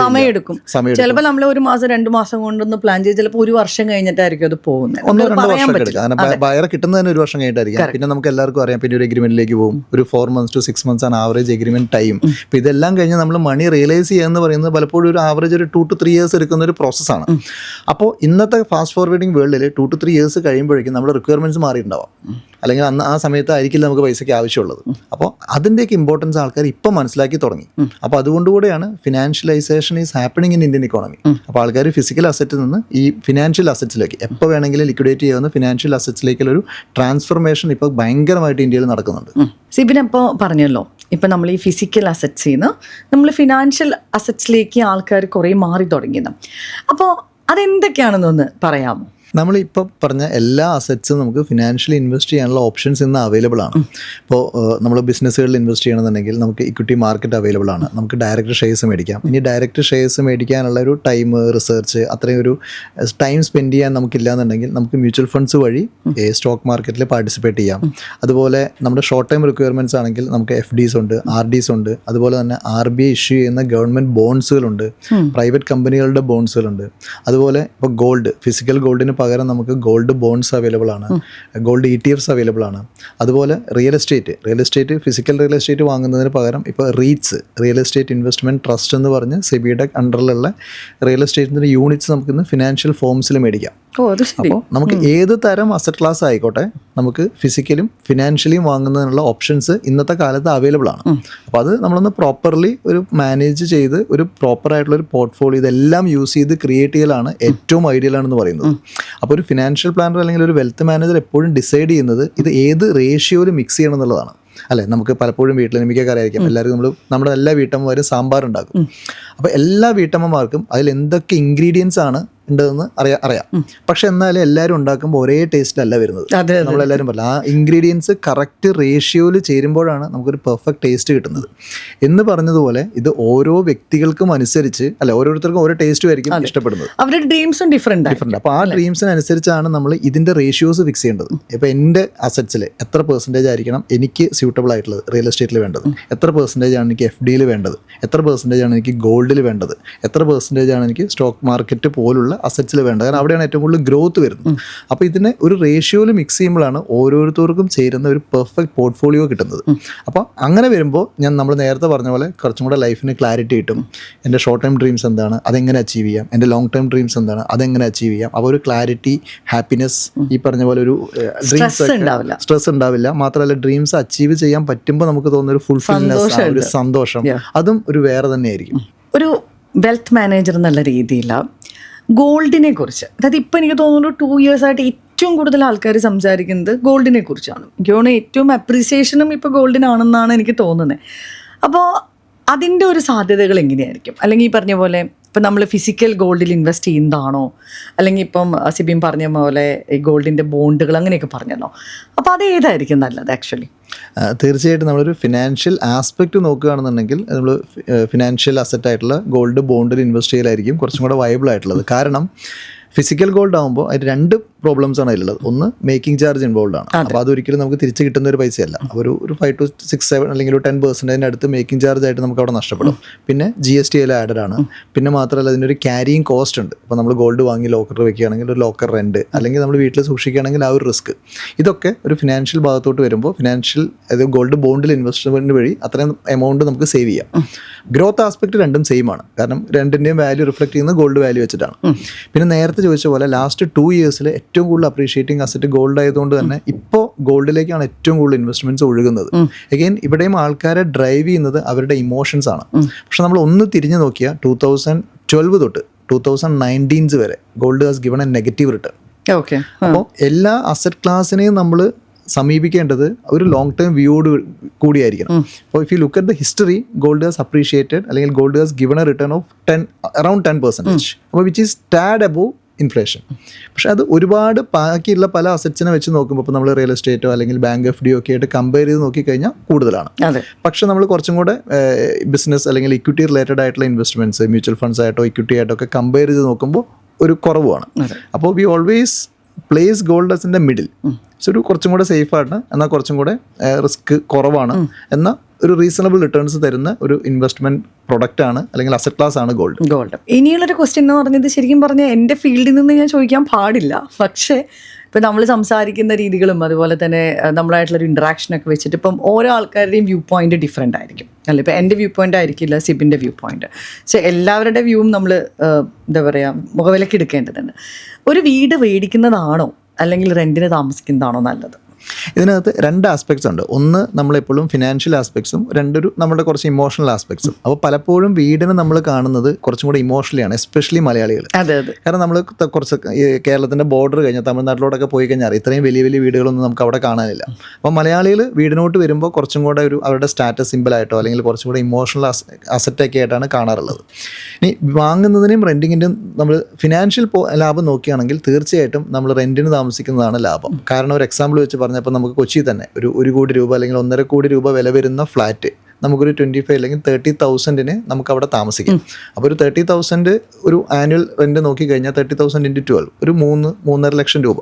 സമയമെടുക്കും. ചിലപ്പോൾ നമ്മൾ 1 മാസം 2 മാസം കൊണ്ടൊന്ന് പ്ലാൻ ചെയ്ത് ചിലപ്പോൾ 1 വർഷം കഴിഞ്ഞിട്ടായിരിക്കും അത് പോകുന്നത്. 1-2 വർഷം എടുക്കാം. കാരണം ബയറെ കിട്ടുന്നതിന് 1 വർഷം കഴിഞ്ഞിട്ടായിരിക്കും. പിന്നെ നമുക്ക് എല്ലാവർക്കും അറിയാം, പിന്നെ ഒരു എഗ്രിമെന്റിലേക്ക് പോകും. ഒരു 4 months to 6 months ആണ് ആവറേജ് എഗ്രിമെന്റ് ടൈം. അപ്പോൾ ഇതെല്ലാം കഴിഞ്ഞ് നമ്മൾ മണി റിയലൈസ് ചെയ്യുക എന്ന് പറയുന്നത് പലപ്പോഴും ഒരു ആവറേജ് ഒരു 2 to 3 years എടുക്കുന്ന ഒരു പ്രോസസ്സാണ്. അപ്പോൾ ഇന്നത്തെ ഫാസ്റ്റ് ഫോർവേഡിംഗ് വേൾഡിൽ 2 to 3 years കഴിയുമ്പോഴേക്കും നമ്മുടെ റിക്വയർമെന്റ്സ് മാറിയിട്ടുണ്ടാവാം, അല്ലെങ്കിൽ ആ സമയത്തായിരിക്കില്ല നമുക്ക് പൈസയ്ക്ക് ആവശ്യമുള്ളത്. അപ്പോൾ അതിൻ്റെയൊക്കെ ഇമ്പോർട്ടൻസ് ആൾക്കാർ ഇപ്പം മനസ്സിലാക്കി തുടങ്ങി. അപ്പോൾ അതുകൊണ്ടുകൂടെയാണ് financialisation is happening in Indian economy. അപ്പോൾ ആൾക്കാർ ഫിസിക്കൽ അസറ്റിൽ നിന്ന് ഈ ഫിനാൻഷ്യൽ അസറ്റ്സിലേക്ക് എപ്പോൾ വേണമെങ്കിലും ലിക്വിഡേറ്റ് ചെയ്യാവുന്ന ഫിനാൻഷ്യൽ അസറ്റ്സിലേക്കുള്ള ഒരു ട്രാൻസ്ഫർമേഷൻ ഇപ്പോൾ ഭയങ്കരമായിട്ട് ഇന്ത്യയിൽ നടക്കുന്നുണ്ട്. സിബിൻ ഇപ്പോൾ പറഞ്ഞല്ലോ, ഇപ്പം നമ്മൾ ഈ ഫിസിക്കൽ അസറ്റ്സിൽ നിന്ന് നമ്മൾ ഫിനാൻഷ്യൽ അസറ്റ്സിലേക്ക് ആൾക്കാർ കുറേ മാറി തുടങ്ങിയത്. അപ്പോൾ അതെന്തൊക്കെയാണെന്നൊന്ന് പറയാമോ? നമ്മളിപ്പോൾ പറഞ്ഞ എല്ലാ അസറ്റ്സും നമുക്ക് ഫിനാൻഷ്യലി ഇൻവെസ്റ്റ് ചെയ്യാനുള്ള ഓപ്ഷൻസ് ഇന്ന് അവൈലബിൾ ആണ്. ഇപ്പോൾ നമ്മൾ ബിസിനസ്സുകളിൽ ഇൻവെസ്റ്റ് ചെയ്യണമെന്നുണ്ടെങ്കിൽ നമുക്ക് ഇക്വിറ്റി മാർക്കറ്റ് അവൈലബിൾ ആണ്. നമുക്ക് ഡയറക്റ്റ് ഷെയർസ് മേടിക്കാം. ഇനി ഡയറക്റ്റ് ഷെയർസ് മേടിക്കാനുള്ള ഒരു ടൈം, റിസർച്ച്, അത്രയും ഒരു ടൈം സ്പെൻഡ് ചെയ്യാൻ നമുക്കില്ലാന്നുണ്ടെങ്കിൽ നമുക്ക് മ്യൂച്വൽ ഫണ്ട്സ് വഴി സ്റ്റോക്ക് മാർക്കറ്റിൽ പാർട്ടിസിപ്പേറ്റ് ചെയ്യാം. അതുപോലെ നമ്മുടെ ഷോർട്ട് ടൈം റിക്വയർമെൻറ്റ്സ് ആണെങ്കിൽ നമുക്ക് FDs ഉണ്ട്, RDs ഉണ്ട്. അതുപോലെ തന്നെ RBI ഇഷ്യൂ ചെയ്യുന്ന ഗവൺമെൻറ് ബോൺസുകളുണ്ട്, പ്രൈവറ്റ് കമ്പനികളുടെ ബോൺസുകളുണ്ട്. അതുപോലെ ഇപ്പോൾ ഗോൾഡ്, ഫിസിക്കൽ ഗോൾഡിന് പകരം നമുക്ക് ഗോൾഡ് ബോൺസ് അവൈലബിൾ ആണ്, ഗോൾഡ് ETFs അവൈലബിൾ ആണ്. അതുപോലെ real estate physical real estate വാങ്ങുന്നതിന് പകരം ഇപ്പോൾ REITs, real estate investment trust എന്ന് പറഞ്ഞ് സെബിയുടെ അണ്ടറിലുള്ള റിയൽ എസ്റ്റേറ്റിൻ്റെ യൂണിറ്റ്സ് നമുക്കിന്ന് ഫിനാൻഷ്യൽ ഫോംസിൽ മേടിക്കാം. അപ്പോൾ നമുക്ക് ഏത് തരം അസറ്റ് ക്ലാസ് ആയിക്കോട്ടെ നമുക്ക് ഫിസിക്കലും ഫിനാൻഷ്യലിയും വാങ്ങുന്നതിനുള്ള ഓപ്ഷൻസ് ഇന്നത്തെ കാലത്ത് അവൈലബിൾ ആണ്. അപ്പോൾ അത് നമ്മളൊന്ന് പ്രോപ്പർലി ഒരു മാനേജ് ചെയ്ത് ഒരു പ്രോപ്പറായിട്ടുള്ള ഒരു പോർട്ട്ഫോളിയോ ഇതെല്ലാം യൂസ് ചെയ്ത് ക്രിയേറ്റ് ചെയ്യലാണ് ഏറ്റവും ഐഡിയൽ ആണെന്ന് പറയുന്നത്. അപ്പോൾ ഒരു ഫിനാൻഷ്യൽ പ്ലാനർ അല്ലെങ്കിൽ ഒരു വെൽത്ത് മാനേജർ എപ്പോഴും ഡിസൈഡ് ചെയ്യുന്നത് ഇത് ഏത് റേഷ്യോയിൽ മിക്സ് ചെയ്യണം എന്നുള്ളതാണ്. അല്ലേ? നമുക്ക് പലപ്പോഴും വീട്ടിൽ മിക്ക അറിയാം, എല്ലാവർക്കും നമ്മുടെ എല്ലാ വീട്ടമ്മമാരും സാമ്പാർ ഉണ്ടാക്കും. അപ്പോൾ എല്ലാ വീട്ടമ്മമാർക്കും അതിൽ എന്തൊക്കെ ഇൻഗ്രീഡിയൻസ് ആണ് ഉണ്ടെന്ന് അറിയാം. പക്ഷെ എന്നാലും എല്ലാവരും ഉണ്ടാക്കുമ്പോൾ ഒരേ ടേസ്റ്റിലല്ല വരുന്നത്. നമ്മളെല്ലാവരും പറയില്ല, ആ ഇൻഗ്രീഡിയൻസ് കറക്റ്റ് റേഷ്യോയിൽ ചേരുമ്പോഴാണ് നമുക്കൊരു പെർഫെക്റ്റ് ടേസ്റ്റ് കിട്ടുന്നത് എന്ന് പറഞ്ഞതുപോലെ ഇത് ഓരോ വ്യക്തികൾക്കും അനുസരിച്ച് അല്ല, ഓരോരുത്തർക്കും ഓരോ ടേസ്റ്റും ആയിരിക്കും ഇഷ്ടപ്പെടുന്നത്. അവരുടെ ഡ്രീംസും ഡിഫറെന്റ്. അപ്പോൾ ആ ഡ്രീംസിനനുസരിച്ചാണ് നമ്മൾ ഇതിൻ്റെ റേഷ്യോസ് ഫിക്സ് ചെയ്യേണ്ടത്. ഇപ്പോൾ എൻ്റെ അസറ്റ്സിൽ എത്ര പെർസെൻറ്റേജ് ആയിരിക്കണം എനിക്ക് സ്യൂട്ടബിൾ ആയിട്ടുള്ളത് റിയൽ എസ്റ്റേറ്റിൽ വേണ്ടത്, എത്ര പെർസെൻറ്റേജ് ആണ് എനിക്ക് FDയിൽ വേണ്ടത്, എത്ര പെർസെൻറ്റേജ് ആണ് എനിക്ക് ഗോൾഡിൽ വേണ്ടത്, എത്ര പെർസെൻറ്റേജ് ആണ് എനിക്ക് സ്റ്റോക്ക് മാർക്കറ്റ് പോലുള്ള അസറ്റ്സിൽ വേണ്ടത്. കാരണം അവിടെയാണ് ഏറ്റവും കൂടുതൽ ഗ്രോത്ത് വരുന്നത്. അപ്പോൾ ഇതിനെ ഒരു റേഷ്യോയിൽ മിക്സ് ചെയ്യുമ്പോഴാണ് ഓരോരുത്തർക്കും ചേരുന്ന ഒരു പെർഫെക്റ്റ് പോർട്ട്ഫോളിയോ കിട്ടുന്നത്. അപ്പോൾ അങ്ങനെ വരുമ്പോൾ നമ്മൾ നേരത്തെ പറഞ്ഞ പോലെ കുറച്ചും കൂടെ ലൈഫിന് ക്ലാരിറ്റി കിട്ടും. എൻ്റെ ഷോർട്ട് ടൈം ഡ്രീംസ് എന്താണ്, അതെങ്ങനെ അച്ചീവ് ചെയ്യാം, എൻ്റെ ലോങ് ടൈം ഡ്രീംസ് എന്താണ്, അതെങ്ങനെ അച്ചീവ് ചെയ്യാം. അപ്പോൾ ഒരു ക്ലാരിറ്റി, ഹാപ്പിനെസ്, ഈ പറഞ്ഞ പോലെ ഒരു സ്ട്രെസ് ഉണ്ടാവില്ല. മാത്രമല്ല ഡ്രീംസ് അച്ചീവ് ചെയ്യാൻ പറ്റുമ്പോൾ നമുക്ക് തോന്നുന്ന ഒരു ഫുൾഫിൽനെസ്, ഒരു സന്തോഷം, അതും ഒരു വേറെ തന്നെയായിരിക്കും. ഒരു വെൽത്ത് മാനേജർ എന്നുള്ള രീതിയിൽ ഗോൾഡിനെ കുറിച്ച്, അതായത് ഇപ്പം എനിക്ക് തോന്നുന്നു 2 years ആയിട്ട് ഏറ്റവും കൂടുതൽ ആൾക്കാർ സംസാരിക്കുന്നത് ഗോൾഡിനെ കുറിച്ചാണ്. എനിക്ക് തോന്നുന്നു ഏറ്റവും അപ്രീസിയേഷനും ഇപ്പോൾ ഗോൾഡിനാണെന്നാണ് എനിക്ക് തോന്നുന്നത്. അപ്പോൾ അതിൻ്റെ ഒരു സാധ്യതകൾ എങ്ങനെയായിരിക്കും? അല്ലെങ്കിൽ ഈ പറഞ്ഞ പോലെ ഇപ്പം നമ്മൾ ഫിസിക്കൽ ഗോൾഡിൽ ഇൻവെസ്റ്റ് ചെയ്യുന്നതാണോ, അല്ലെങ്കിൽ ഇപ്പം സിബിൻ പറഞ്ഞ പോലെ ഈ ഗോൾഡിൻ്റെ ബോണ്ടുകൾ അങ്ങനെയൊക്കെ പറഞ്ഞല്ലോ. അപ്പോൾ അത് ഏതായിരിക്കും നല്ലത് ആക്ച്വലി? തീർച്ചയായിട്ടും നമ്മളൊരു ഫിനാൻഷ്യൽ ആസ്പെക്റ്റ് നോക്കുകയാണെന്നുണ്ടെങ്കിൽ നമ്മൾ ഫിനാൻഷ്യൽ അസറ്റായിട്ടുള്ള ഗോൾഡ് ബോണ്ടിൽ ഇൻവെസ്റ്റ് ചെയ്യലായിരിക്കും കുറച്ചും കൂടെ വയബിൾ ആയിട്ടുള്ളത്. കാരണം ഫിസിക്കൽ ഗോൾഡ് ആകുമ്പോൾ അതിൽ 2 പ്രോബ്ലംസ് ആണ് അതിലുള്ളത്. ഒന്ന്, മേക്കിംഗ് ചാർജ് ഇൻവോൾവ് ആണ്. അപ്പോൾ അതൊരിക്കലും നമുക്ക് തിരിച്ച് കിട്ടുന്ന ഒരു പൈസയല്ല. ഒരു 5 to 6, 7 അല്ലെങ്കിൽ ഒരു 10% അടുത്ത് മേക്കിംഗ് ചാർജ് ആയിട്ട് നമുക്ക് അവിടെ നഷ്ടപ്പെടും. പിന്നെ GST അതിൽ ആഡഡ് ആണ്. പിന്നെ മാത്രമല്ല അതിനൊരു ക്യാരിയിങ് കോസ്റ്റ് ഉണ്ട്. അപ്പോൾ നമ്മൾ ഗോൾഡ് വാങ്ങി ലോക്കറിൽ വെക്കുകയാണെങ്കിൽ ഒരു ലോക്കർ റെൻറ്റ്, അല്ലെങ്കിൽ നമ്മൾ വീട്ടിൽ സൂക്ഷിക്കുകയാണെങ്കിൽ ആ ഒരു റിസ്ക്, ഇതൊക്കെ ഒരു ഫിനാൻഷ്യൽ ഭാഗത്തോട്ട് വരുമ്പോൾ അതായത് ഗോൾഡ് ബോണ്ടിൽ ഇൻവെസ്റ്റ്മെൻറ്റ് വഴി അത്രയും എമൗണ്ട് നമുക്ക് സേവ് ചെയ്യാം. ഗ്രോത്ത് ആസ്പെക്ട് രണ്ടും സെയിം ആണ്. കാരണം രണ്ടിൻ്റെയും വാല്യൂ റിഫ്ലക്ട് ചെയ്യുന്നത് ഗോൾഡ് വാല്യൂ വെച്ചിട്ടാണ്. പിന്നെ നേരത്തെ ചോദിച്ച പോലെ ലാസ്റ്റ് 2 yearsൽ ഏറ്റവും കൂടുതൽ അപ്രീഷിയേറ്റിംഗ് അസറ്റ് ഗോൾഡ് ആയതുകൊണ്ട് തന്നെ ഇപ്പോൾ ഗോൾഡിലേക്കാണ് ഏറ്റവും കൂടുതൽ ഇൻവെസ്റ്റ്മെന്റ്സ് ഒഴുകുന്നത്. അഗെയിൻ ഇവിടെയും ആൾക്കാരെ ഡ്രൈവ് ചെയ്യുന്നത് അവരുടെ ഇമോഷൻസ് ആണ്. പക്ഷെ നമ്മൾ ഒന്ന് തിരിഞ്ഞു നോക്കിയാൽ 2012 തൊട്ട് 2019 വരെ gold has given A negative return. Okay. അപ്പോൾ എല്ലാ അസറ്റ് ക്ലാസ്സിനെയും നമ്മൾ സമീപിക്കേണ്ടത് ഒരു ലോങ് ടേം വ്യൂയോട് കൂടിയായിരിക്കണം. അപ്പോൾ if you look at the history, gold has appreciated അല്ലെങ്കിൽ gold has given a return of around 10%, അപ്പോൾ which is tad above inflation. പക്ഷെ അത് ഒരുപാട് ബാക്കിയുള്ള പല അസറ്റ്സിനെ വെച്ച് നോക്കുമ്പോൾ ഇപ്പോൾ നമ്മൾ റിയൽ എസ്റ്റേറ്റോ അല്ലെങ്കിൽ ബാങ്ക് എഫ് ഡി ഒക്കെ ആയിട്ട് കമ്പയർ ചെയ്ത് നോക്കിക്കഴിഞ്ഞാൽ കൂടുതലാണ്. പക്ഷെ നമ്മൾ കുറച്ചും കൂടെ ബിസിനസ് അല്ലെങ്കിൽ ഇക്വിറ്റി റിലേറ്റഡ് ആയിട്ടുള്ള ഇൻവെസ്റ്റ്മെൻറ്റ്സ്, മ്യൂച്വൽ ഫണ്ട്സ് ആയിട്ടോ ഇക്വിറ്റി ആയിട്ടോ ഒക്കെ കമ്പയർ ചെയ്ത് നോക്കുമ്പോൾ ഒരു കുറവാണ്. അപ്പോൾ we always place gold as in the middle. So ഒരു കുറച്ചും കൂടെ സേഫാണ്, എന്നാൽ കുറച്ചും കൂടെ റിസ്ക് കുറവാണ്, എന്നാൽ ഒരു റീസണബിൾ റിട്ടേൺസ് തരുന്ന ഒരു ഇൻവെസ്റ്റ്മെന്റ് പ്രൊഡക്റ്റ് ആണ് അല്ലെങ്കിൽ അസറ്റ് ക്ലാസ് ആണ് ഗോൾഡ്. ഇനിയുള്ളൊരു ക്വസ്റ്റ്യൻ എന്ന് പറഞ്ഞത് ശരിക്കും പറഞ്ഞാൽ എൻ്റെ ഫീൽഡിൽ നിന്ന് ഞാൻ ചോദിക്കാൻ പാടില്ല, പക്ഷേ ഇപ്പം നമ്മൾ സംസാരിക്കുന്ന രീതികളും അതുപോലെ തന്നെ നമ്മളായിട്ടുള്ളൊരു ഇൻട്രാക്ഷനൊക്കെ വെച്ചിട്ട് ഇപ്പം ഓരോ ആൾക്കാരുടെയും വ്യൂ പോയിന്റ് ഡിഫറെൻ്റ് ആയിരിക്കും അല്ല. ഇപ്പം എൻ്റെ വ്യൂ പോയിന്റ് ആയിരിക്കില്ല സിബിൻ്റെ വ്യൂ പോയിന്റ്. സോ എല്ലാവരുടെ വ്യൂവും നമ്മൾ എന്താ പറയുക മുഖവിലക്ക് എടുക്കേണ്ടതുണ്ട്. ഒരു വീട് മേടിക്കുന്നതാണോ അല്ലെങ്കിൽ റെൻറ്റിന് താമസിക്കുന്നതാണോ നല്ലത്? ഇതിനകത്ത് രണ്ട് ആസ്പെക്ട്സ് ഉണ്ട്. ഒന്ന് നമ്മളെപ്പോഴും ഫിനാൻഷ്യൽ ആസ്പെക്ട്സും, രണ്ടൊരു നമ്മുടെ കുറച്ച് ഇമോഷണൽ ആസ്പെക്ട്സും. അപ്പോൾ പലപ്പോഴും വീടിനെ നമ്മൾ കാണുന്നത് കുറച്ചും കൂടെ ഇമോഷണലി ആണ്, എസ്പെഷ്യലി മലയാളികൾ. കാരണം നമ്മൾ കുറച്ച് കേരളത്തിൻ്റെ ബോർഡർ കഴിഞ്ഞാൽ തമിഴ്നാട്ടിലോട്ടൊക്കെ പോയി കഴിഞ്ഞാൽ ഇത്രയും വലിയ വലിയ വീടുകളൊന്നും നമുക്ക് അവിടെ കാണാനില്ല. അപ്പോൾ മലയാളികൾ വീടിനോട്ട് വരുമ്പോൾ കുറച്ചും കൂടെ ഒരു അവരുടെ സ്റ്റാറ്റസ് സിമ്പിളായിട്ടോ അല്ലെങ്കിൽ കുറച്ചും കൂടെ ഇമോഷണൽ അസറ്റൊക്കെ ആയിട്ടാണ് കാണാറുള്ളത്. ഇനി വാങ്ങുന്നതിനും റെൻറ്റിങ്ങിൻ്റെയും നമ്മൾ ഫിനാൻഷ്യൽ ലാഭം നോക്കുകയാണെങ്കിൽ തീർച്ചയായിട്ടും നമ്മൾ റെൻറ്റിന് താമസിക്കുന്നതാണ് ലാഭം. കാരണം ഒരു എക്സാമ്പിൾ വെച്ച് പറഞ്ഞപ്പോൾ നമുക്ക് കൊച്ചി തന്നെ ഒരു 1 കോടി രൂപ അല്ലെങ്കിൽ 1.5 കോടി രൂപ വില വരുന്ന ഫ്ലാറ്റ് നമുക്കൊരു 25 അല്ലെങ്കിൽ 30,000 നമുക്ക് അവിടെ താമസിക്കാം. അപ്പോൾ ഒരു 30,000 ഒരു ആനുവൽ റെൻറ്റ് നോക്കിക്കഴിഞ്ഞാൽ 30,000 × 12 ഒരു 3.5 ലക്ഷം രൂപ.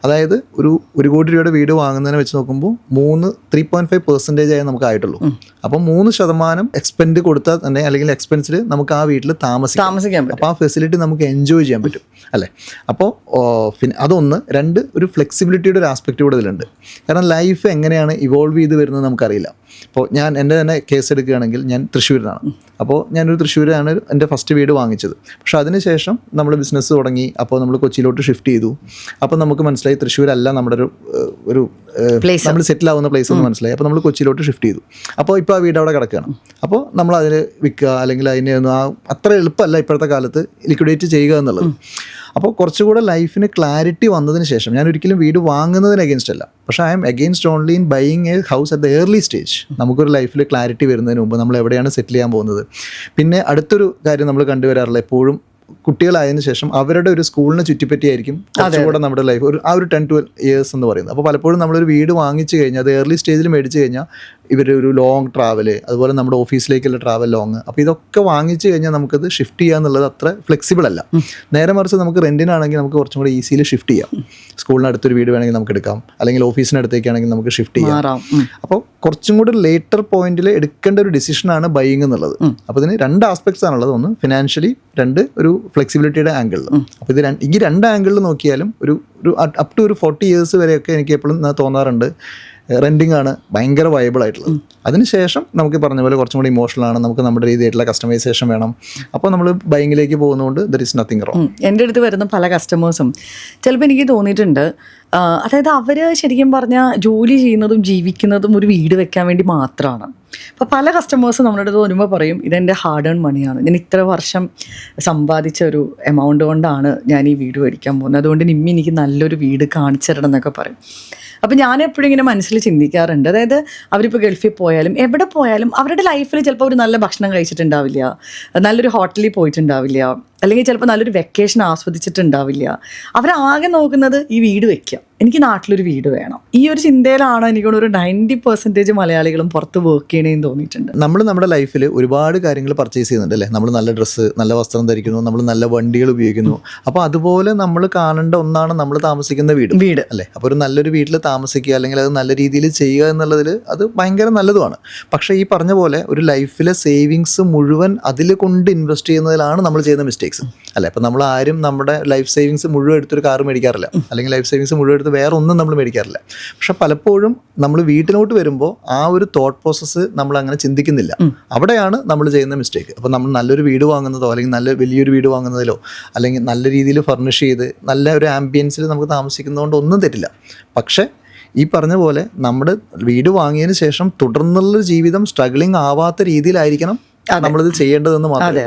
അതായത് ഒരു 1 കോടി രൂപയുടെ വീട് വാങ്ങുന്നതിനെ വെച്ച് നോക്കുമ്പോൾ 3.5% നമുക്ക് ആയിട്ടുള്ളൂ. അപ്പം 3% എക്സ്പെൻഡ് കൊടുത്താൽ തന്നെ അല്ലെങ്കിൽ എക്സ്പെൻസിൽ നമുക്ക് ആ വീട്ടിൽ താമസിക്കാൻ പറ്റും. അപ്പോൾ ആ ഫെസിലിറ്റി നമുക്ക് എൻജോയ് ചെയ്യാൻ പറ്റും അല്ലേ. അപ്പോൾ അതൊന്ന്. രണ്ട്, ഒരു ഫ്ലെക്സിബിലിറ്റിയുടെ ഒരു ആസ്പെക്റ്റ് കൂടെ ഇതിലുണ്ട്. കാരണം ലൈഫ് എങ്ങനെയാണ് ഇവോൾവ് ചെയ്ത് വരുന്നത് നമുക്കറിയില്ല. ഇപ്പോൾ ഞാൻ എൻ്റെ തന്നെ കേസ് എടുക്കുകയാണെങ്കിൽ ഞാൻ തൃശ്ശൂരിലാണ്. അപ്പോൾ ഞാനൊരു തൃശ്ശൂരാണ് എൻ്റെ ഫസ്റ്റ് വീട് വാങ്ങിച്ചത്. പക്ഷേ അതിനുശേഷം നമ്മൾ ബിസിനസ് തുടങ്ങി. അപ്പോൾ നമ്മൾ കൊച്ചിയിലോട്ട് ഷിഫ്റ്റ് ചെയ്തു. അപ്പോൾ നമുക്ക് മനസ്സിലായി തൃശ്ശൂരല്ല നമ്മുടെ ഒരു നമ്മൾ സെറ്റിൽ ആവുന്ന പ്ലേസ് എന്ന് മനസ്സിലായി. അപ്പോൾ നമ്മൾ കൊച്ചിയിലോട്ട് ഷിഫ്റ്റ് ചെയ്തു. അപ്പോൾ ഇപ്പോൾ ആ വീട് അവിടെ കിടക്കുകയാണ്. അപ്പോൾ നമ്മൾ അതിന് വിൽക്കുക അല്ലെങ്കിൽ അതിനെ ഒന്നും അത്ര എളുപ്പമല്ല ഇപ്പോഴത്തെ കാലത്ത് ലിക്വിഡേറ്റ് ചെയ്യുക എന്നുള്ളത്. അപ്പോൾ കുറച്ചുകൂടെ ലൈഫിന് ക്ലാരിറ്റി വന്നതിന് ശേഷം ഞാൻ ഒരിക്കലും വീട് വാങ്ങുന്നതിന് അഗെയിൻസ്റ്റ് അല്ല. പക്ഷേ I M against only in buying A house at the early stage. നമുക്കൊരു ലൈഫിൽ ക്ലാരിറ്റി വരുന്നതിന് മുമ്പ് നമ്മൾ എവിടെയാണ് സെറ്റിൽ ചെയ്യാൻ പോകുന്നത്. പിന്നെ അടുത്തൊരു കാര്യം നമ്മൾ കണ്ടുവരാറില്ല എപ്പോഴും കുട്ടികളായതിനു ശേഷം അവരുടെ ഒരു സ്കൂളിനെ ചുറ്റിപ്പറ്റിയായിരിക്കും കുറച്ചുകൂടെ നമ്മുടെ ലൈഫ് ഒരു 10-12 ഇയേഴ്സ് എന്ന് പറയുന്നത്. അപ്പോൾ പലപ്പോഴും നമ്മളൊരു വീട് വാങ്ങിച്ചു കഴിഞ്ഞാൽ അത് ഏർലി സ്റ്റേജിൽ മേടിച്ച് കഴിഞ്ഞാൽ ഇവരുടെ ഒരു ലോങ് ട്രാവല്, അതുപോലെ നമ്മുടെ ഓഫീസിലേക്കുള്ള ട്രാവൽ ലോങ്, അപ്പോൾ ഇതൊക്കെ വാങ്ങിച്ചു കഴിഞ്ഞാൽ നമുക്കത് ഷിഫ്റ്റ് ചെയ്യുക എന്നുള്ളത് അത്ര ഫ്ലെക്സിബിൾ അല്ല. നേരെ മറിച്ച് നമുക്ക് റെൻറ്റിനാണെങ്കിൽ നമുക്ക് കുറച്ചും കൂടെ ഈസിയിൽ ഷിഫ്റ്റ് ചെയ്യാം. സ്കൂളിന് അടുത്തൊരു വീട് വേണമെങ്കിൽ നമുക്ക് എടുക്കാം, അല്ലെങ്കിൽ ഓഫീസിനടുത്തേക്കാണെങ്കിൽ നമുക്ക് ഷിഫ്റ്റ് ചെയ്യാം. അപ്പോൾ കുറച്ചും കൂടി ലേറ്റർ പോയിന്റിൽ എടുക്കേണ്ട ഒരു ഡിസിഷനാണ് ബൈയിങ് എന്നുള്ളത്. അപ്പോൾ ഇതിന് രണ്ട് ആസ്പെക്ട്സ് ആണുള്ളത്. ഒന്ന് ഫിനാൻഷ്യലി, രണ്ട് ഒരു ഫ്ലെക്സിബിലിറ്റിയുടെ ആംഗിളിൽ. അപ്പോൾ ഈ രണ്ട് ആംഗിളിൽ നോക്കിയാലും ഒരു അപ് ടു ഒരു 40 ഇയേഴ്സ് വരെയൊക്കെ എനിക്ക് എപ്പോഴും തോന്നാറുണ്ട് റെൻറ്റിംഗ് ആണ് ഭയങ്കര വയബിൾ ആയിട്ടുള്ളത്. അതിനുശേഷം നമുക്ക് പറഞ്ഞ പോലെ കുറച്ചും കൂടി ഇമോഷണലാണ്, നമുക്ക് നമ്മുടെ രീതിയായിട്ടുള്ള കസ്റ്റമൈസേഷൻ വേണം. അപ്പോൾ നമ്മൾ ബൈങ്ങിലേക്ക് പോകുന്നതുകൊണ്ട് ദർ ഈസ് നത്തിങ് റോങ്. എൻ്റെ അടുത്ത് വരുന്ന പല കസ്റ്റമേഴ്സും ചിലപ്പോൾ എനിക്ക് തോന്നിയിട്ടുണ്ട്, അതായത് അവർ ശരിക്കും പറഞ്ഞാൽ ജോലി ചെയ്യുന്നതും ജീവിക്കുന്നതും ഒരു വീട് വെക്കാൻ വേണ്ടി മാത്രമാണ്. അപ്പോൾ പല കസ്റ്റമേഴ്സും നമ്മുടെ അടുത്ത് വരുമ്പോൾ പറയും, ഇതെൻ്റെ ഹാർഡ് ഏൺ മണിയാണ്, ഞാൻ ഇത്ര വർഷം സമ്പാദിച്ച ഒരു എമൗണ്ട് കൊണ്ടാണ് ഞാൻ ഈ വീട് മേടിക്കാൻ പോകുന്നത്, അതുകൊണ്ട് നിമ്മി എനിക്ക് നല്ലൊരു വീട് കാണിച്ചു തരണം എന്നൊക്കെ പറയും. അപ്പോൾ ഞാൻ എപ്പോഴും ഇങ്ങനെ മനസ്സിൽ ചിന്തിക്കാറുണ്ട്, അതായത് അവരിപ്പോൾ ഗൾഫിൽ പോയാലും എവിടെ പോയാലും അവരുടെ ലൈഫിൽ ചിലപ്പോൾ ഒരു നല്ല ഭക്ഷണം കഴിച്ചിട്ടുണ്ടാവില്ല, നല്ലൊരു ഹോട്ടലിൽ പോയിട്ടുണ്ടാവില്ല, അല്ലെങ്കിൽ ചിലപ്പോൾ നല്ലൊരു വെക്കേഷൻ ആസ്വദിച്ചിട്ടുണ്ടാവില്ല. അവരാകെ നോക്കുന്നത് ഈ വീട് വെക്കുക, എനിക്ക് നാട്ടിലൊരു വീട് വേണം. ഈ ഒരു ചിന്തയിലാണ് എനിക്കൊരു 90% മലയാളികളും പുറത്ത് വർക്ക് ചെയ്യണേന്ന് തോന്നിയിട്ടുണ്ട്. നമ്മൾ നമ്മുടെ ലൈഫിൽ ഒരുപാട് കാര്യങ്ങൾ പർച്ചേസ് ചെയ്യുന്നുണ്ട് അല്ലേ. നമ്മൾ നല്ല ഡ്രസ്സ്, നല്ല വസ്ത്രം ധരിക്കുന്നു, നമ്മൾ നല്ല വണ്ടികൾ ഉപയോഗിക്കുന്നു. അപ്പോൾ അതുപോലെ നമ്മൾ കാണേണ്ട ഒന്നാണ് നമ്മൾ താമസിക്കുന്ന വീട് അല്ലേ. അപ്പോൾ ഒരു നല്ലൊരു വീട്ടിൽ താമസിക്കുക അല്ലെങ്കിൽ അത് നല്ല രീതിയിൽ ചെയ്യുക എന്നുള്ളതിൽ അത് ഭയങ്കര നല്ലതുമാണ്. പക്ഷേ ഈ പറഞ്ഞ പോലെ ഒരു ലൈഫിലെ സേവിങ്സ് മുഴുവൻ അതിൽ കൊണ്ട് ഇൻവെസ്റ്റ് ചെയ്യുന്നതിലാണ് നമ്മൾ ചെയ്യുന്ന മിസ്റ്റേക്സ് അല്ലേ. അപ്പോൾ നമ്മൾ ആരും നമ്മുടെ ലൈഫ് സേവിങ്സ് മുഴുവൻ എടുത്തൊരു കാർ മേടിക്കാറില്ല, അല്ലെങ്കിൽ ലൈഫ് സേവിങ്സ് മുഴുവൻ എടുത്ത് വേറെ ഒന്നും നമ്മൾ മേടിക്കാറില്ല. പക്ഷെ പലപ്പോഴും നമ്മൾ വീട്ടിലോട്ട് വരുമ്പോൾ ആ ഒരു തോട്ട് പ്രോസസ്സ് നമ്മൾ അങ്ങനെ ചിന്തിക്കുന്നില്ല. അവിടെയാണ് നമ്മൾ ചെയ്യുന്ന മിസ്റ്റേക്ക്. അപ്പോൾ നമ്മൾ നല്ലൊരു വീട് വാങ്ങുന്നതോ അല്ലെങ്കിൽ നല്ല വലിയൊരു വീട് വാങ്ങുന്നതിലോ അല്ലെങ്കിൽ നല്ല രീതിയിൽ ഫർണിഷ് ചെയ്ത് നല്ല ഒരു ആംബിയൻസിൽ നമുക്ക് താമസിക്കുന്നതുകൊണ്ട് ഒന്നും തെറ്റില്ല. പക്ഷേ ഈ പറഞ്ഞ പോലെ നമ്മുടെ വീട് വാങ്ങിയതിന് ശേഷം തുടർന്നുള്ള ജീവിതം സ്ട്രഗ്ലിംഗ് ആവാത്ത രീതിയിലായിരിക്കണം നമ്മളിത് ചെയ്യേണ്ടതെന്ന് മാത്രമേ.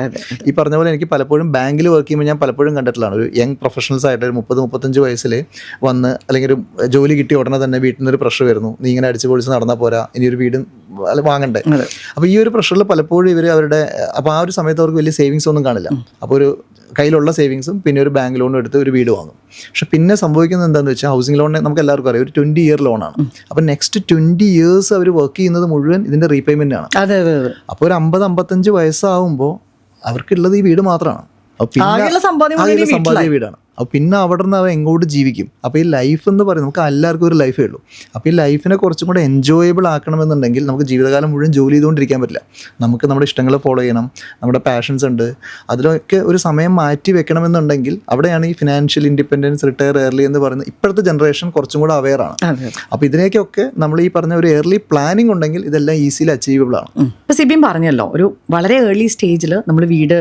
ഈ പറഞ്ഞ പോലെ എനിക്ക് പലപ്പോഴും ബാങ്കിൽ വർക്ക് ചെയ്യുമ്പോൾ ഞാൻ പലപ്പോഴും കണ്ടിട്ടുള്ളതാണ്, ഒരു യങ് പ്രൊഫഷണൽസ് ആയിട്ട് ഒരു 30-35 വയസ്സിൽ വന്ന് അല്ലെങ്കിൽ ഒരു ജോലി കിട്ടിയ ഉടനെ തന്നെ വീട്ടിൽ നിന്നൊരു പ്രഷർ വരുന്നു, നീ ഇങ്ങനെ അടിച്ചു പൊളിച്ച് നടന്നാൽ പോരാ, ഇനി ഒരു വീട് വാങ്ങണ്ടേ. അപ്പോൾ ഈ ഒരു പ്രഷറിൽ പലപ്പോഴും ഇവർ അവരുടെ, അപ്പോൾ ആ ഒരു സമയത്ത് അവർക്ക് വലിയ സേവിങ്സ് ഒന്നും കാണില്ല. അപ്പോൾ ഒരു കയ്യിലുള്ള സേവിങ്സും പിന്നെ ഒരു ബാങ്ക് ലോണും എടുത്ത് ഒരു വീട് വാങ്ങും. പക്ഷെ പിന്നെ സംഭവിക്കുന്നത് എന്താണെന്ന് വെച്ചാൽ ഹൗസിംഗ് ലോണിനെ നമുക്ക് എല്ലാവർക്കും അറിയാം, ഒരു 20 ഇയർ ലോണാണ്. അപ്പോൾ നെക്സ്റ്റ് 20 ഇയേഴ്സ് അവർ വർക്ക് ചെയ്യുന്നത് മുഴുവൻ ഇതിൻ്റെ റീപേയ്മെൻ്റ് ആണ്. അപ്പോൾ ഒരു 50-55 വയസ്സാകുമ്പോൾ അവർക്കുള്ളത് ഈ വീട് മാത്രമാണ്. അപ്പോൾ പിന്നെ സമ്പാദ്യ വീടാണ്. അപ്പോൾ പിന്നെ അവിടെ നിന്ന് അവ എങ്ങോട്ട് ജീവിക്കും. അപ്പോൾ ഈ ലൈഫ് എന്ന് പറയുന്നത് നമുക്ക് എല്ലാവർക്കും ഒരു ലൈഫേ ഉള്ളൂ. അപ്പോൾ ഈ ലൈഫിനെ കുറച്ചും കൂടെ എൻജോയബിൾ ആക്കണമെന്നുണ്ടെങ്കിൽ നമുക്ക് ജീവിതകാലം മുഴുവൻ ജോലി ചെയ്തുകൊണ്ടിരിക്കാൻ പറ്റില്ല. നമുക്ക് നമ്മുടെ ഇഷ്ടങ്ങൾ ഫോളോ ചെയ്യണം, നമ്മുടെ പാഷൻസ് ഉണ്ട്, അതിലൊക്കെ ഒരു സമയം മാറ്റി വെക്കണമെന്നുണ്ടെങ്കിൽ അവിടെയാണ് ഈ ഫിനാൻഷ്യൽ ഇൻഡിപെൻഡൻസ്, റിട്ടയർ ഏർലി എന്ന് പറയുന്നത് ഇപ്പോഴത്തെ ജനറേഷൻ കുറച്ചും കൂടെ അവെയർ ആണ്. അപ്പോൾ ഇതിനേക്കൊക്കെ നമ്മൾ ഈ പറഞ്ഞ ഒരു ഏർലി പ്ലാനിങ് ഉണ്ടെങ്കിൽ ഇതെല്ലാം ഈസിലി അച്ചീവബിൾ ആണ്. ഇപ്പോൾ സിബിൻ പറഞ്ഞല്ലോ, ഒരു വളരെ ഏർലി സ്റ്റേജിൽ നമ്മൾ വീട്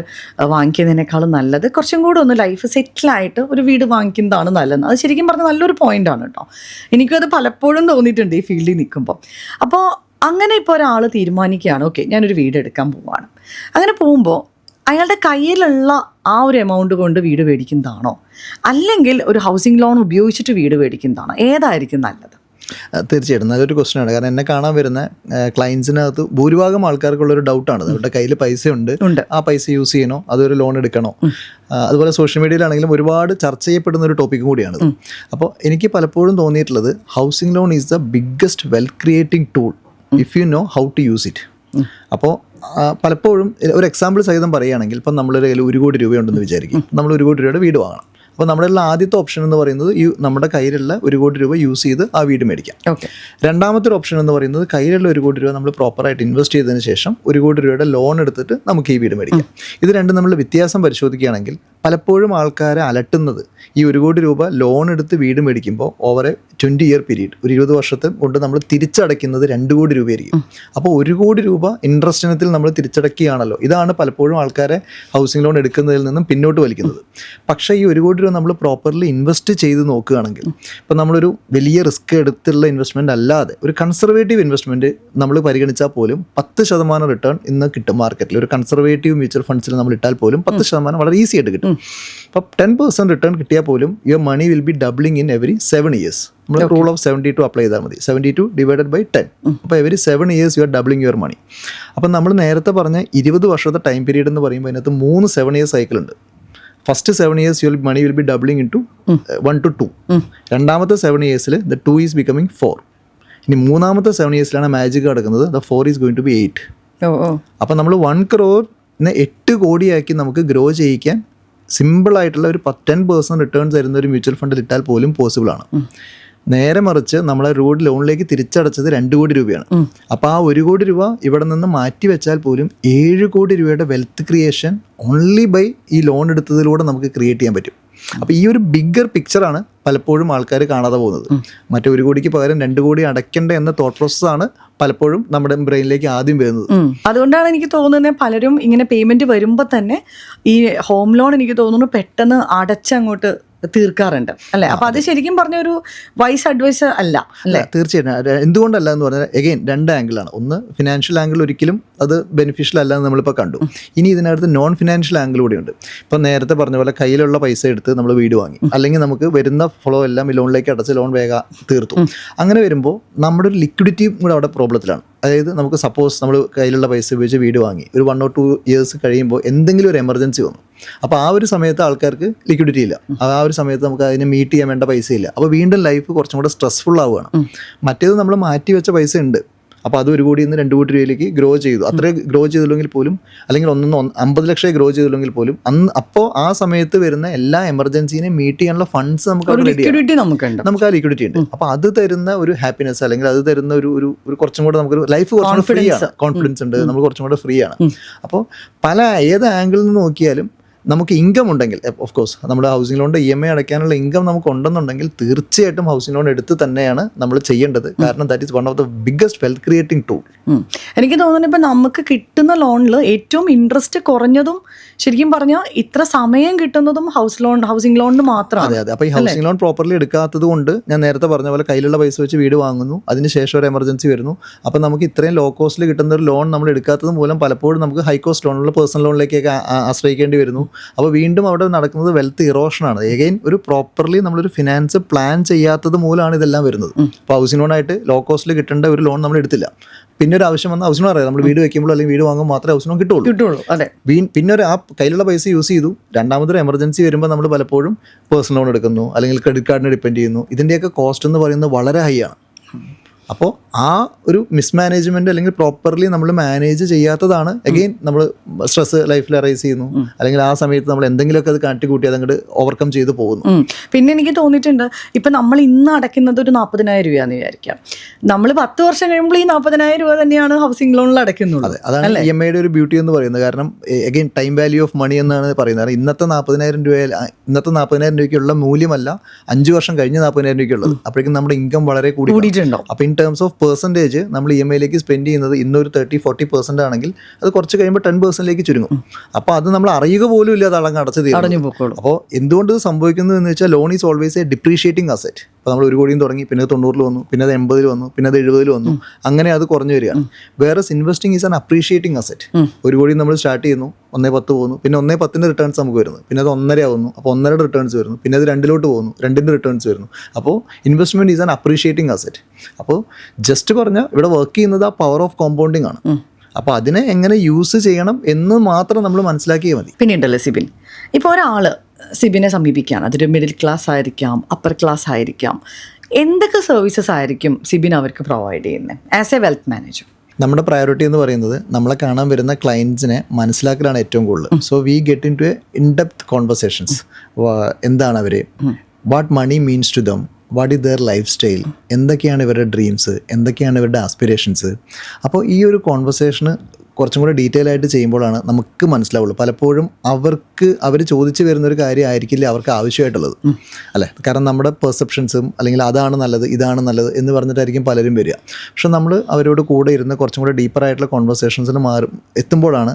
വാങ്ങിക്കുന്നതിനേക്കാളും നല്ലത് കുറച്ചും കൂടെ ഒന്ന് ലൈഫ് സെറ്റിലായിട്ട് ഒരു വീട് വാങ്ങിക്കുന്നതാണ് നല്ലത്. അത് ശരിക്കും പറഞ്ഞാൽ നല്ലൊരു പോയിന്റാണ് കേട്ടോ. എനിക്കത് പലപ്പോഴും തോന്നിയിട്ടുണ്ട് ഈ ഫീൽഡിൽ നിൽക്കുമ്പോൾ. അപ്പോൾ അങ്ങനെ ഇപ്പോൾ ഒരാൾ തീരുമാനിക്കുകയാണ്, ഓക്കെ ഞാനൊരു വീട് എടുക്കാൻ പോവുകയാണ്. അങ്ങനെ പോകുമ്പോൾ അയാളുടെ കയ്യിലുള്ള ആ ഒരു എമൗണ്ട് കൊണ്ട് വീട് മേടിക്കുന്നതാണോ, അല്ലെങ്കിൽ ഒരു ഹൗസിംഗ് ലോൺ ഉപയോഗിച്ചിട്ട് വീട് മേടിക്കുന്നതാണോ, ഏതായിരിക്കും നല്ലത്? തീർച്ചയായിട്ടും നല്ലൊരു ക്വസ്റ്റ്യനാണ്. കാരണം എന്നെ കാണാൻ വരുന്ന ക്ലയൻസിനകത്ത് ഭൂരിഭാഗം ആൾക്കാർക്കുള്ളൊരു ഡൗട്ടാണ്, അവരുടെ കയ്യിൽ പൈസ ഉണ്ട്, ആ പൈസ യൂസ് ചെയ്യണോ അതൊരു ലോൺ എടുക്കണോ. അതുപോലെ സോഷ്യൽ മീഡിയയിലാണെങ്കിലും ഒരുപാട് ചർച്ച ചെയ്യപ്പെടുന്ന ഒരു ടോപ്പിക്കും കൂടിയാണിത്. അപ്പോൾ എനിക്ക് പലപ്പോഴും തോന്നിയിട്ടുള്ളത് housing loan is the biggest wealth creating tool if you know how to use it. അപ്പോൾ പലപ്പോഴും ഒരു എക്സാമ്പിൾ സഹിതം പറയുകയാണെങ്കിൽ, ഇപ്പം നമ്മളൊരു കയ്യിൽ 1 കോടി രൂപയുണ്ടെന്ന് വിചാരിക്കും, നമ്മൾ 1 കോടി രൂപയുടെ വീട് വാങ്ങണം. അപ്പോൾ നമ്മുടെ ആദ്യത്തെ ഓപ്ഷൻ എന്ന് പറയുന്നത് നമ്മുടെ കയ്യിലുള്ള 1 കോടി രൂപ യൂസ് ചെയ്ത് ആ വീട് മേടിക്കാം. രണ്ടാമത്തെ ഒരു ഓപ്ഷൻ എന്ന് പറയുന്നത് കയ്യിലുള്ള 1 കോടി രൂപ നമ്മൾ പ്രോപ്പറായിട്ട് ഇൻവെസ്റ്റ് ചെയ്തതിന് ശേഷം 1 കോടി രൂപയുടെ ലോൺ എടുത്തിട്ട് നമുക്ക് ഈ വീട് മേടിക്കാം. ഇത് രണ്ടും നമ്മൾ വ്യത്യാസം പരിശോധിക്കുകയാണെങ്കിൽ പലപ്പോഴും ആൾക്കാരെ അലട്ടുന്നത് ഈ 1 കോടി രൂപ ലോൺ എടുത്ത് വീട് മേടിക്കുമ്പോൾ ഓവർ 20 ഇയർ പീരീഡ്, ഒരു 20 വർഷത്തെ കൊണ്ട് നമ്മൾ തിരിച്ചടയ്ക്കുന്നത് 2 കോടി രൂപയായിരിക്കും. അപ്പോൾ 1 കോടി രൂപ ഇൻട്രസ്റ്റ് ഇനത്തിൽ നമ്മൾ തിരിച്ചടക്കുകയാണല്ലോ. ഇതാണ് പലപ്പോഴും ആൾക്കാരെ ഹൗസിംഗ് ലോൺ എടുക്കുന്നതിൽ നിന്നും പിന്നോട്ട് വലിക്കുന്നത്. പക്ഷേ ഈ 1 കോടി രൂപ നമ്മൾ പ്രോപ്പർലി ഇൻവെസ്റ്റ് ചെയ്ത് നോക്കുകയാണെങ്കിൽ, ഇപ്പം നമ്മളൊരു വലിയ റിസ്ക് എടുത്തുള്ള ഇൻവെസ്റ്റ്മെൻറ്റ് അല്ലാതെ ഒരു കൺസർവേറ്റീവ് ഇൻവെസ്റ്റ്മെൻറ്റ് നമ്മൾ പരിഗണിച്ചാൽ പോലും 10% റിട്ടേൺ ഇന്ന് കിട്ടും മാർക്കറ്റിൽ. ഒരു കൺസർവേറ്റീവ് മ്യൂച്വൽ ഫണ്ട്സിൽ നമ്മൾ ഇട്ടാൽ പോലും 10% വളരെ ഈസി ആയിട്ട് കിട്ടും. അപ്പോൾ 10% റിട്ടേൺ കിട്ടിയാൽ പോലും your money will be doubling in every 7 years. നമ്മൾ റൂൾ ഓഫ് 72 അപ്ലൈ ചെയ്താൽ മതി. 72 ഡിവൈഡഡ് ബൈ 10. അപ്പോൾ every 7 years you are doubling your money. അപ്പം നമ്മൾ നേരത്തെ പറഞ്ഞ 20 വർഷത്തെ ടൈം പീരീഡ് എന്ന് പറയുമ്പോൾ അതിനകത്ത് 3 7 ഇയർ സൈക്കിൾ ഉണ്ട്. First 7 years your money will be doubling in to 1 to 2. രണ്ടാമത്തെ 7 ഇയേഴ്സിൽ ദ 2 ഈസ് ബിക്കമിങ് 4. ഇനി മൂന്നാമത്തെ 7 ഇയേഴ്സിലാണ് മാജിക് നടക്കുന്നത്. The 4 is going to be 8. അപ്പം നമ്മൾ 1 crore-നെ 8 കോടിയാക്കി നമുക്ക് ഗ്രോ ചെയ്യിക്കാൻ സിമ്പിളായിട്ടുള്ള ഒരു 10% റിട്ടേൺ തരുന്ന ഒരു മ്യൂച്വൽ ഫണ്ടിൽ ഇട്ടാൽ പോലും പോസിബിളാണ്. നേരെ മറിച്ച് നമ്മളെ റോഡ് ലോണിലേക്ക് തിരിച്ചടച്ചത് 2 കോടി രൂപയാണ്. അപ്പോൾ ആ 1 കോടി രൂപ ഇവിടെ നിന്ന് മാറ്റി വെച്ചാൽ പോലും 7 കോടി രൂപയുടെ വെൽത്ത് ക്രിയേഷൻ ഓൺലി ബൈ ഈ ലോൺ എടുത്തതിലൂടെ നമുക്ക് ക്രിയേറ്റ് ചെയ്യാൻ പറ്റും. അപ്പോൾ ഈ ഒരു ബിഗ്ഗർ പിക്ചറാണ് പലപ്പോഴും ആൾക്കാർ കാണാതെ പോകുന്നത്. മറ്റേ 1 കോടിക്ക് പകരം 2 കോടി അടയ്ക്കേണ്ട എന്ന തോട്ട് പ്രോസസ്സാണ് പലപ്പോഴും നമ്മുടെ ബ്രെയിനിലേക്ക് ആദ്യം വരുന്നത്. അതുകൊണ്ടാണ് എനിക്ക് തോന്നുന്നത് പലരും ഇങ്ങനെ പേയ്മെന്റ് വരുമ്പോൾ തന്നെ ഈ ഹോം ലോൺ എനിക്ക് തോന്നുന്നു പെട്ടെന്ന് അടച്ചങ്ങോട്ട് തീർക്കാറുണ്ട് അല്ലേ? അപ്പൊ അത് ശരിക്കും പറഞ്ഞ ഒരു വൈസ് അഡ്വൈസ് അല്ല അല്ലേ? തീർച്ചയായിട്ടും. എന്തുകൊണ്ടല്ല എന്ന് പറഞ്ഞാൽ എഗെയിൻ 2 ആംഗിളാണ്. ഒന്ന് ഫിനാൻഷ്യൽ ആംഗിൾ ഒരിക്കലും അത് ബെനിഫിഷ്യൽ അല്ല എന്ന് നമ്മളിപ്പോൾ കണ്ടു. ഇനി ഇതിനകത്ത് നോൺ ഫിനാൻഷ്യൽ ആംഗിൾ കൂടി ഉണ്ട്. ഇപ്പം നേരത്തെ പറഞ്ഞ പോലെ കയ്യിലുള്ള പൈസ എടുത്ത് നമ്മൾ വീട് വാങ്ങി, അല്ലെങ്കിൽ നമുക്ക് വരുന്ന ഫ്ലോ എല്ലാം ഈ ലോണിലേക്ക് അടച്ച് ലോൺ വേഗം തീർത്തു. അങ്ങനെ വരുമ്പോൾ നമ്മുടെ ഒരു ലിക്വിഡിറ്റിയും കൂടെ അവിടെ പ്രോബ്ലത്തിലാണ്. അതായത് നമുക്ക് സപ്പോസ് നമ്മൾ കയ്യിലുള്ള പൈസ ഉപയോഗിച്ച് വീട് വാങ്ങി ഒരു 1 or 2 ഇയേഴ്സ് കഴിയുമ്പോൾ എന്തെങ്കിലും ഒരു എമർജൻസി വന്നു. അപ്പോൾ ആ ഒരു സമയത്ത് ആൾക്കാർക്ക് ലിക്വിഡിറ്റി ഇല്ല. ആ ഒരു സമയത്ത് നമുക്ക് അതിനെ മീറ്റ് ചെയ്യാൻ വേണ്ട പൈസ ഇല്ല. അപ്പോൾ വീണ്ടും ലൈഫ് കുറച്ചും കൂടെ സ്ട്രെസ്ഫുൾ ആവുകയാണ്. മറ്റേത് നമ്മൾ മാറ്റി വെച്ച പൈസ ഉണ്ട്. അപ്പോൾ അത് 1 കോടിയിൽ നിന്ന് 2 കോടി രൂപയിലേക്ക് ഗ്രോ ചെയ്തു. അത്രയും ഗ്രോ ചെയ്തില്ലെങ്കിൽ പോലും, അല്ലെങ്കിൽ 50 ലക്ഷം ഗ്രോ ചെയ്തില്ലെങ്കിൽ പോലും അപ്പോൾ ആ സമയത്ത് വരുന്ന എല്ലാ എമർജൻസിനെ മീറ്റ് ചെയ്യാനുള്ള ഫണ്ട്സ് നമുക്ക് ആ ലിക്വിഡിറ്റി ഉണ്ട്. അപ്പോൾ അത് തരുന്ന ഒരു ഹാപ്പിനെസ്, അല്ലെങ്കിൽ അത് തരുന്ന ഒരു കുറച്ചും കൂടെ നമുക്കൊരു ലൈഫ് കുറച്ചും കൂടെ ഫ്രീ ആണ്, കോൺഫിഡൻസ് ഉണ്ട്, നമ്മൾ കുറച്ചും കൂടെ ഫ്രീ ആണ്. അപ്പോൾ ഏത് ആംഗിളിൽ നിന്ന് നോക്കിയാലും നമുക്ക് ഇൻകം ഉണ്ടെങ്കിൽ, ഓഫ് കോഴ്സ് നമ്മുടെ ഹൗസിംഗ് ലോണിൻ്റെ EMI അടയ്ക്കാനുള്ള ഇൻകം നമുക്ക് ഉണ്ടെന്നുണ്ടെങ്കിൽ തീർച്ചയായിട്ടും ഹൗസിംഗ് ലോൺ എടുത്ത് തന്നെയാണ് നമ്മൾ ചെയ്യേണ്ടത്. കാരണം that is one of the biggest wealth creating tool. എനിക്ക് തോന്നുന്നു ഇപ്പം നമുക്ക് കിട്ടുന്ന ലോണിൽ ഏറ്റവും ഇൻട്രസ്റ്റ് കുറഞ്ഞതും ശരിക്കും പറഞ്ഞാൽ ഇത്ര സമയം കിട്ടുന്നതും ഹൗസിംഗ് ലോണിന് മാത്രമാണ്. അതെ. അപ്പോൾ ഈ ഹൗസിംഗ് ലോൺ പ്രോപ്പർലി എടുക്കാത്തത് കൊണ്ട് ഞാൻ നേരത്തെ പറഞ്ഞ പോലെ കയ്യിലുള്ള പൈസ വെച്ച് വീട് വാങ്ങുന്നു, അതിനുശേഷം ഒരു എമർജൻസി വരുന്നു. അപ്പോൾ നമുക്ക് ഇത്രയും ലോ കോസ്റ്റിൽ കിട്ടുന്ന ഒരു ലോൺ നമ്മൾ എടുക്കാത്തത് മൂലം പലപ്പോഴും നമുക്ക് ഹൈ കോസ്റ്റ് ലോണുള്ള പേഴ്സണൽ ലോണിലേക്കൊക്കെ ആശ്രയിക്കേണ്ടി വരുന്നു. അപ്പോൾ വീണ്ടും അവിടെ നടക്കുന്നത് വെൽത്ത് ഇറോഷനാണ്. എഗെയിൻ ഒരു പ്രോപ്പർലി നമ്മളൊരു ഫിനാൻസ് പ്ലാൻ ചെയ്യാത്തത് മൂലമാണ് ഇതെല്ലാം വരുന്നത്. അപ്പോൾ ഹൗസിംഗ് ലോണായിട്ട് ലോ കോസ്റ്റിൽ കിട്ടേണ്ട ഒരു ലോൺ നമ്മൾ എടുത്തില്ല. പിന്നെ ഒരു ആവശ്യം വന്നാൽ ഹൗസിംഗ് ലോൺ അറിയാം, നമ്മൾ വീട് വെക്കുമ്പോൾ അല്ലെങ്കിൽ വീട് വാങ്ങുമ്പോൾ മാത്രമേ ഹൗസിംഗ് ലോൺ കിട്ടുള്ളൂ. അതെ. പിന്നെ ഒരു ആ കയ്യിലുള്ള പൈസ യൂസ് ചെയ്തു, രണ്ടാമതൊരു എമർജൻസി വരുമ്പോൾ നമ്മൾ പലപ്പോഴും പേഴ്സണൽ ലോൺ എടുക്കുന്നു, അല്ലെങ്കിൽ ക്രെഡിറ്റ് കാർഡിനെ ഡിപ്പെൻഡ് ചെയ്യുന്നു. ഇതിൻ്റെയൊക്കെ കോസ്റ്റ് എന്ന് പറയുന്നത് വളരെ ഹൈ ആണ്. അപ്പോൾ ആ ഒരു മിസ്മാനേജ്മെൻറ്റ് അല്ലെങ്കിൽ പ്രോപ്പർലി നമ്മൾ മാനേജ് ചെയ്യാത്തതാണ് അഗെയിൻ നമ്മൾ സ്ട്രെസ് ലൈഫിൽ അറൈസ് ചെയ്യുന്നു, അല്ലെങ്കിൽ ആ സമയത്ത് നമ്മൾ എന്തെങ്കിലുമൊക്കെ അത് കാട്ടിക്കൂട്ടി അതങ്ങോട്ട് ഓവർകം ചെയ്ത് പോകുന്നു. പിന്നെ എനിക്ക് തോന്നിയിട്ടുണ്ട്, ഇപ്പം നമ്മൾ ഇന്ന് അടയ്ക്കുന്നത് ഒരു 40,000 രൂപയാണെന്ന് വിചാരിക്കാം, നമ്മൾ 10 വർഷം കഴിയുമ്പോൾ ഈ 40,000 രൂപ തന്നെയാണ് ഹൗസിംഗ് ലോണിൽ അടയ്ക്കുന്നുള്ളത്. അതെ, അതാണ് EMI യുടെ ഒരു ബ്യൂട്ടി എന്ന് പറയുന്നത്. കാരണം again time value of money എന്നാണ് പറയുന്നത്. ഇന്നത്തെ 40,000 രൂപയ്ക്കുള്ള മൂല്യമല്ല 5 വർഷം കഴിഞ്ഞ് 40,000 രൂപയ്ക്കുള്ളത്. അപ്പോഴേക്കും നമ്മുടെ ഇൻകം വളരെ കൂടിയിട്ടുണ്ടാവും. അപ്പോൾ ഇൻ ടേംസ് ഓഫ് പെർസെൻറ്റേജ് നമ്മൾ EMIയിലേക്ക് സ്പെൻഡ് ചെയ്യുന്നത് ഇന്നൊരു 30-40% ആണെങ്കിൽ അത് കുറച്ച് കഴിയുമ്പോൾ 10%ലേക്ക് ചുരുങ്ങും. അപ്പോൾ അത് നമ്മൾ അറിയുക പോലും ഇല്ല, അത് അടച്ചു തീരും. അപ്പോൾ എന്തുകൊണ്ട് ഇത് സംഭവിക്കുന്നത് എന്ന് വെച്ചാൽ loan is always a depreciating asset. അപ്പോൾ നമ്മൾ 1 കോടിയും തുടങ്ങി, പിന്നെ 90 വന്നു, പിന്നെ അത് 80 വന്നു, പിന്നെ അത് 70 വന്നു, അങ്ങനെ അത് കുറഞ്ഞു വരികയാണ്. വേറെ investing is an appreciating asset. 1 കോടി നമ്മൾ സ്റ്റാർട്ട് ചെയ്യുന്നു, 1.10 പോകുന്നു, പിന്നെ 1.10 റിട്ടേൺസ് നമുക്ക് വരുന്നു, പിന്നെ അത് 1.5 ആവുന്നു, അപ്പോൾ 1.5 റിട്ടേൺസ് വരുന്നു, പിന്നെ അത് 2 പോകുന്നു, 2 റിട്ടേൺസ് വരുന്നു. അപ്പോൾ investment is an appreciating asset. അപ്പോൾ ജസ്റ്റ് പറഞ്ഞാൽ ഇവിടെ വർക്ക് ചെയ്യുന്നത് ആ പവർ ഓഫ് കോമ്പൗണ്ടിങ് ആണ്. അപ്പോൾ അതിനെ എങ്ങനെ യൂസ് ചെയ്യണം എന്ന് മാത്രം നമ്മൾ മനസ്സിലാക്കിയാൽ മതി. പിന്നെ ഉണ്ടല്ലോ സിബിൻ, ഇപ്പോൾ ഒരാൾ സിബിനെ സമീപിക്കുകയാണ്, അതൊരു മിഡിൽ ക്ലാസ് ആയിരിക്കാം, അപ്പർ ക്ലാസ് ആയിരിക്കാം, എന്തൊക്കെ സർവീസസ് ആയിരിക്കും സിബിൻ അവർക്ക് പ്രൊവൈഡ് ചെയ്യുന്നത് ആസ് എ വെൽത്ത് മാനേജർ? നമ്മുടെ പ്രയോറിറ്റി എന്ന് പറയുന്നത് നമ്മളെ കാണാൻ വരുന്ന ക്ലയൻസിനെ മനസ്സിലാക്കലാണ് ഏറ്റവും കൂടുതൽ. So we get into a in depth conversations. എന്താണ് അവർ, what money means to them, what is their lifestyle, എന്തൊക്കെയാണ് ഇവരുടെ ഡ്രീംസ്, എന്തൊക്കെയാണ് ഇവരുടെ ആസ്പിറേഷൻസ്. അപ്പോൾ ഈ ഒരു കോൺവെർസേഷന് കുറച്ചും കൂടെ ഡീറ്റെയിൽ ആയിട്ട് ചെയ്യുമ്പോഴാണ് നമുക്ക് മനസ്സിലാവുള്ളൂ. പലപ്പോഴും അവർ ചോദിച്ചു വരുന്നൊരു കാര്യം ആയിരിക്കില്ല അവർക്ക് ആവശ്യമായിട്ടുള്ളത്, അല്ലേ? കാരണം നമ്മുടെ പെർസെപ്ഷൻസും അല്ലെങ്കിൽ അതാണ് നല്ലത്, ഇതാണ് നല്ലത് എന്ന് പറഞ്ഞിട്ടായിരിക്കും പലരും വരിക. പക്ഷെ നമ്മൾ അവരോട് കൂടെ ഇരുന്ന് കുറച്ചും കൂടെ ഡീപ്പറായിട്ടുള്ള കോൺവെർസേഷൻസിന് എത്തുമ്പോഴാണ്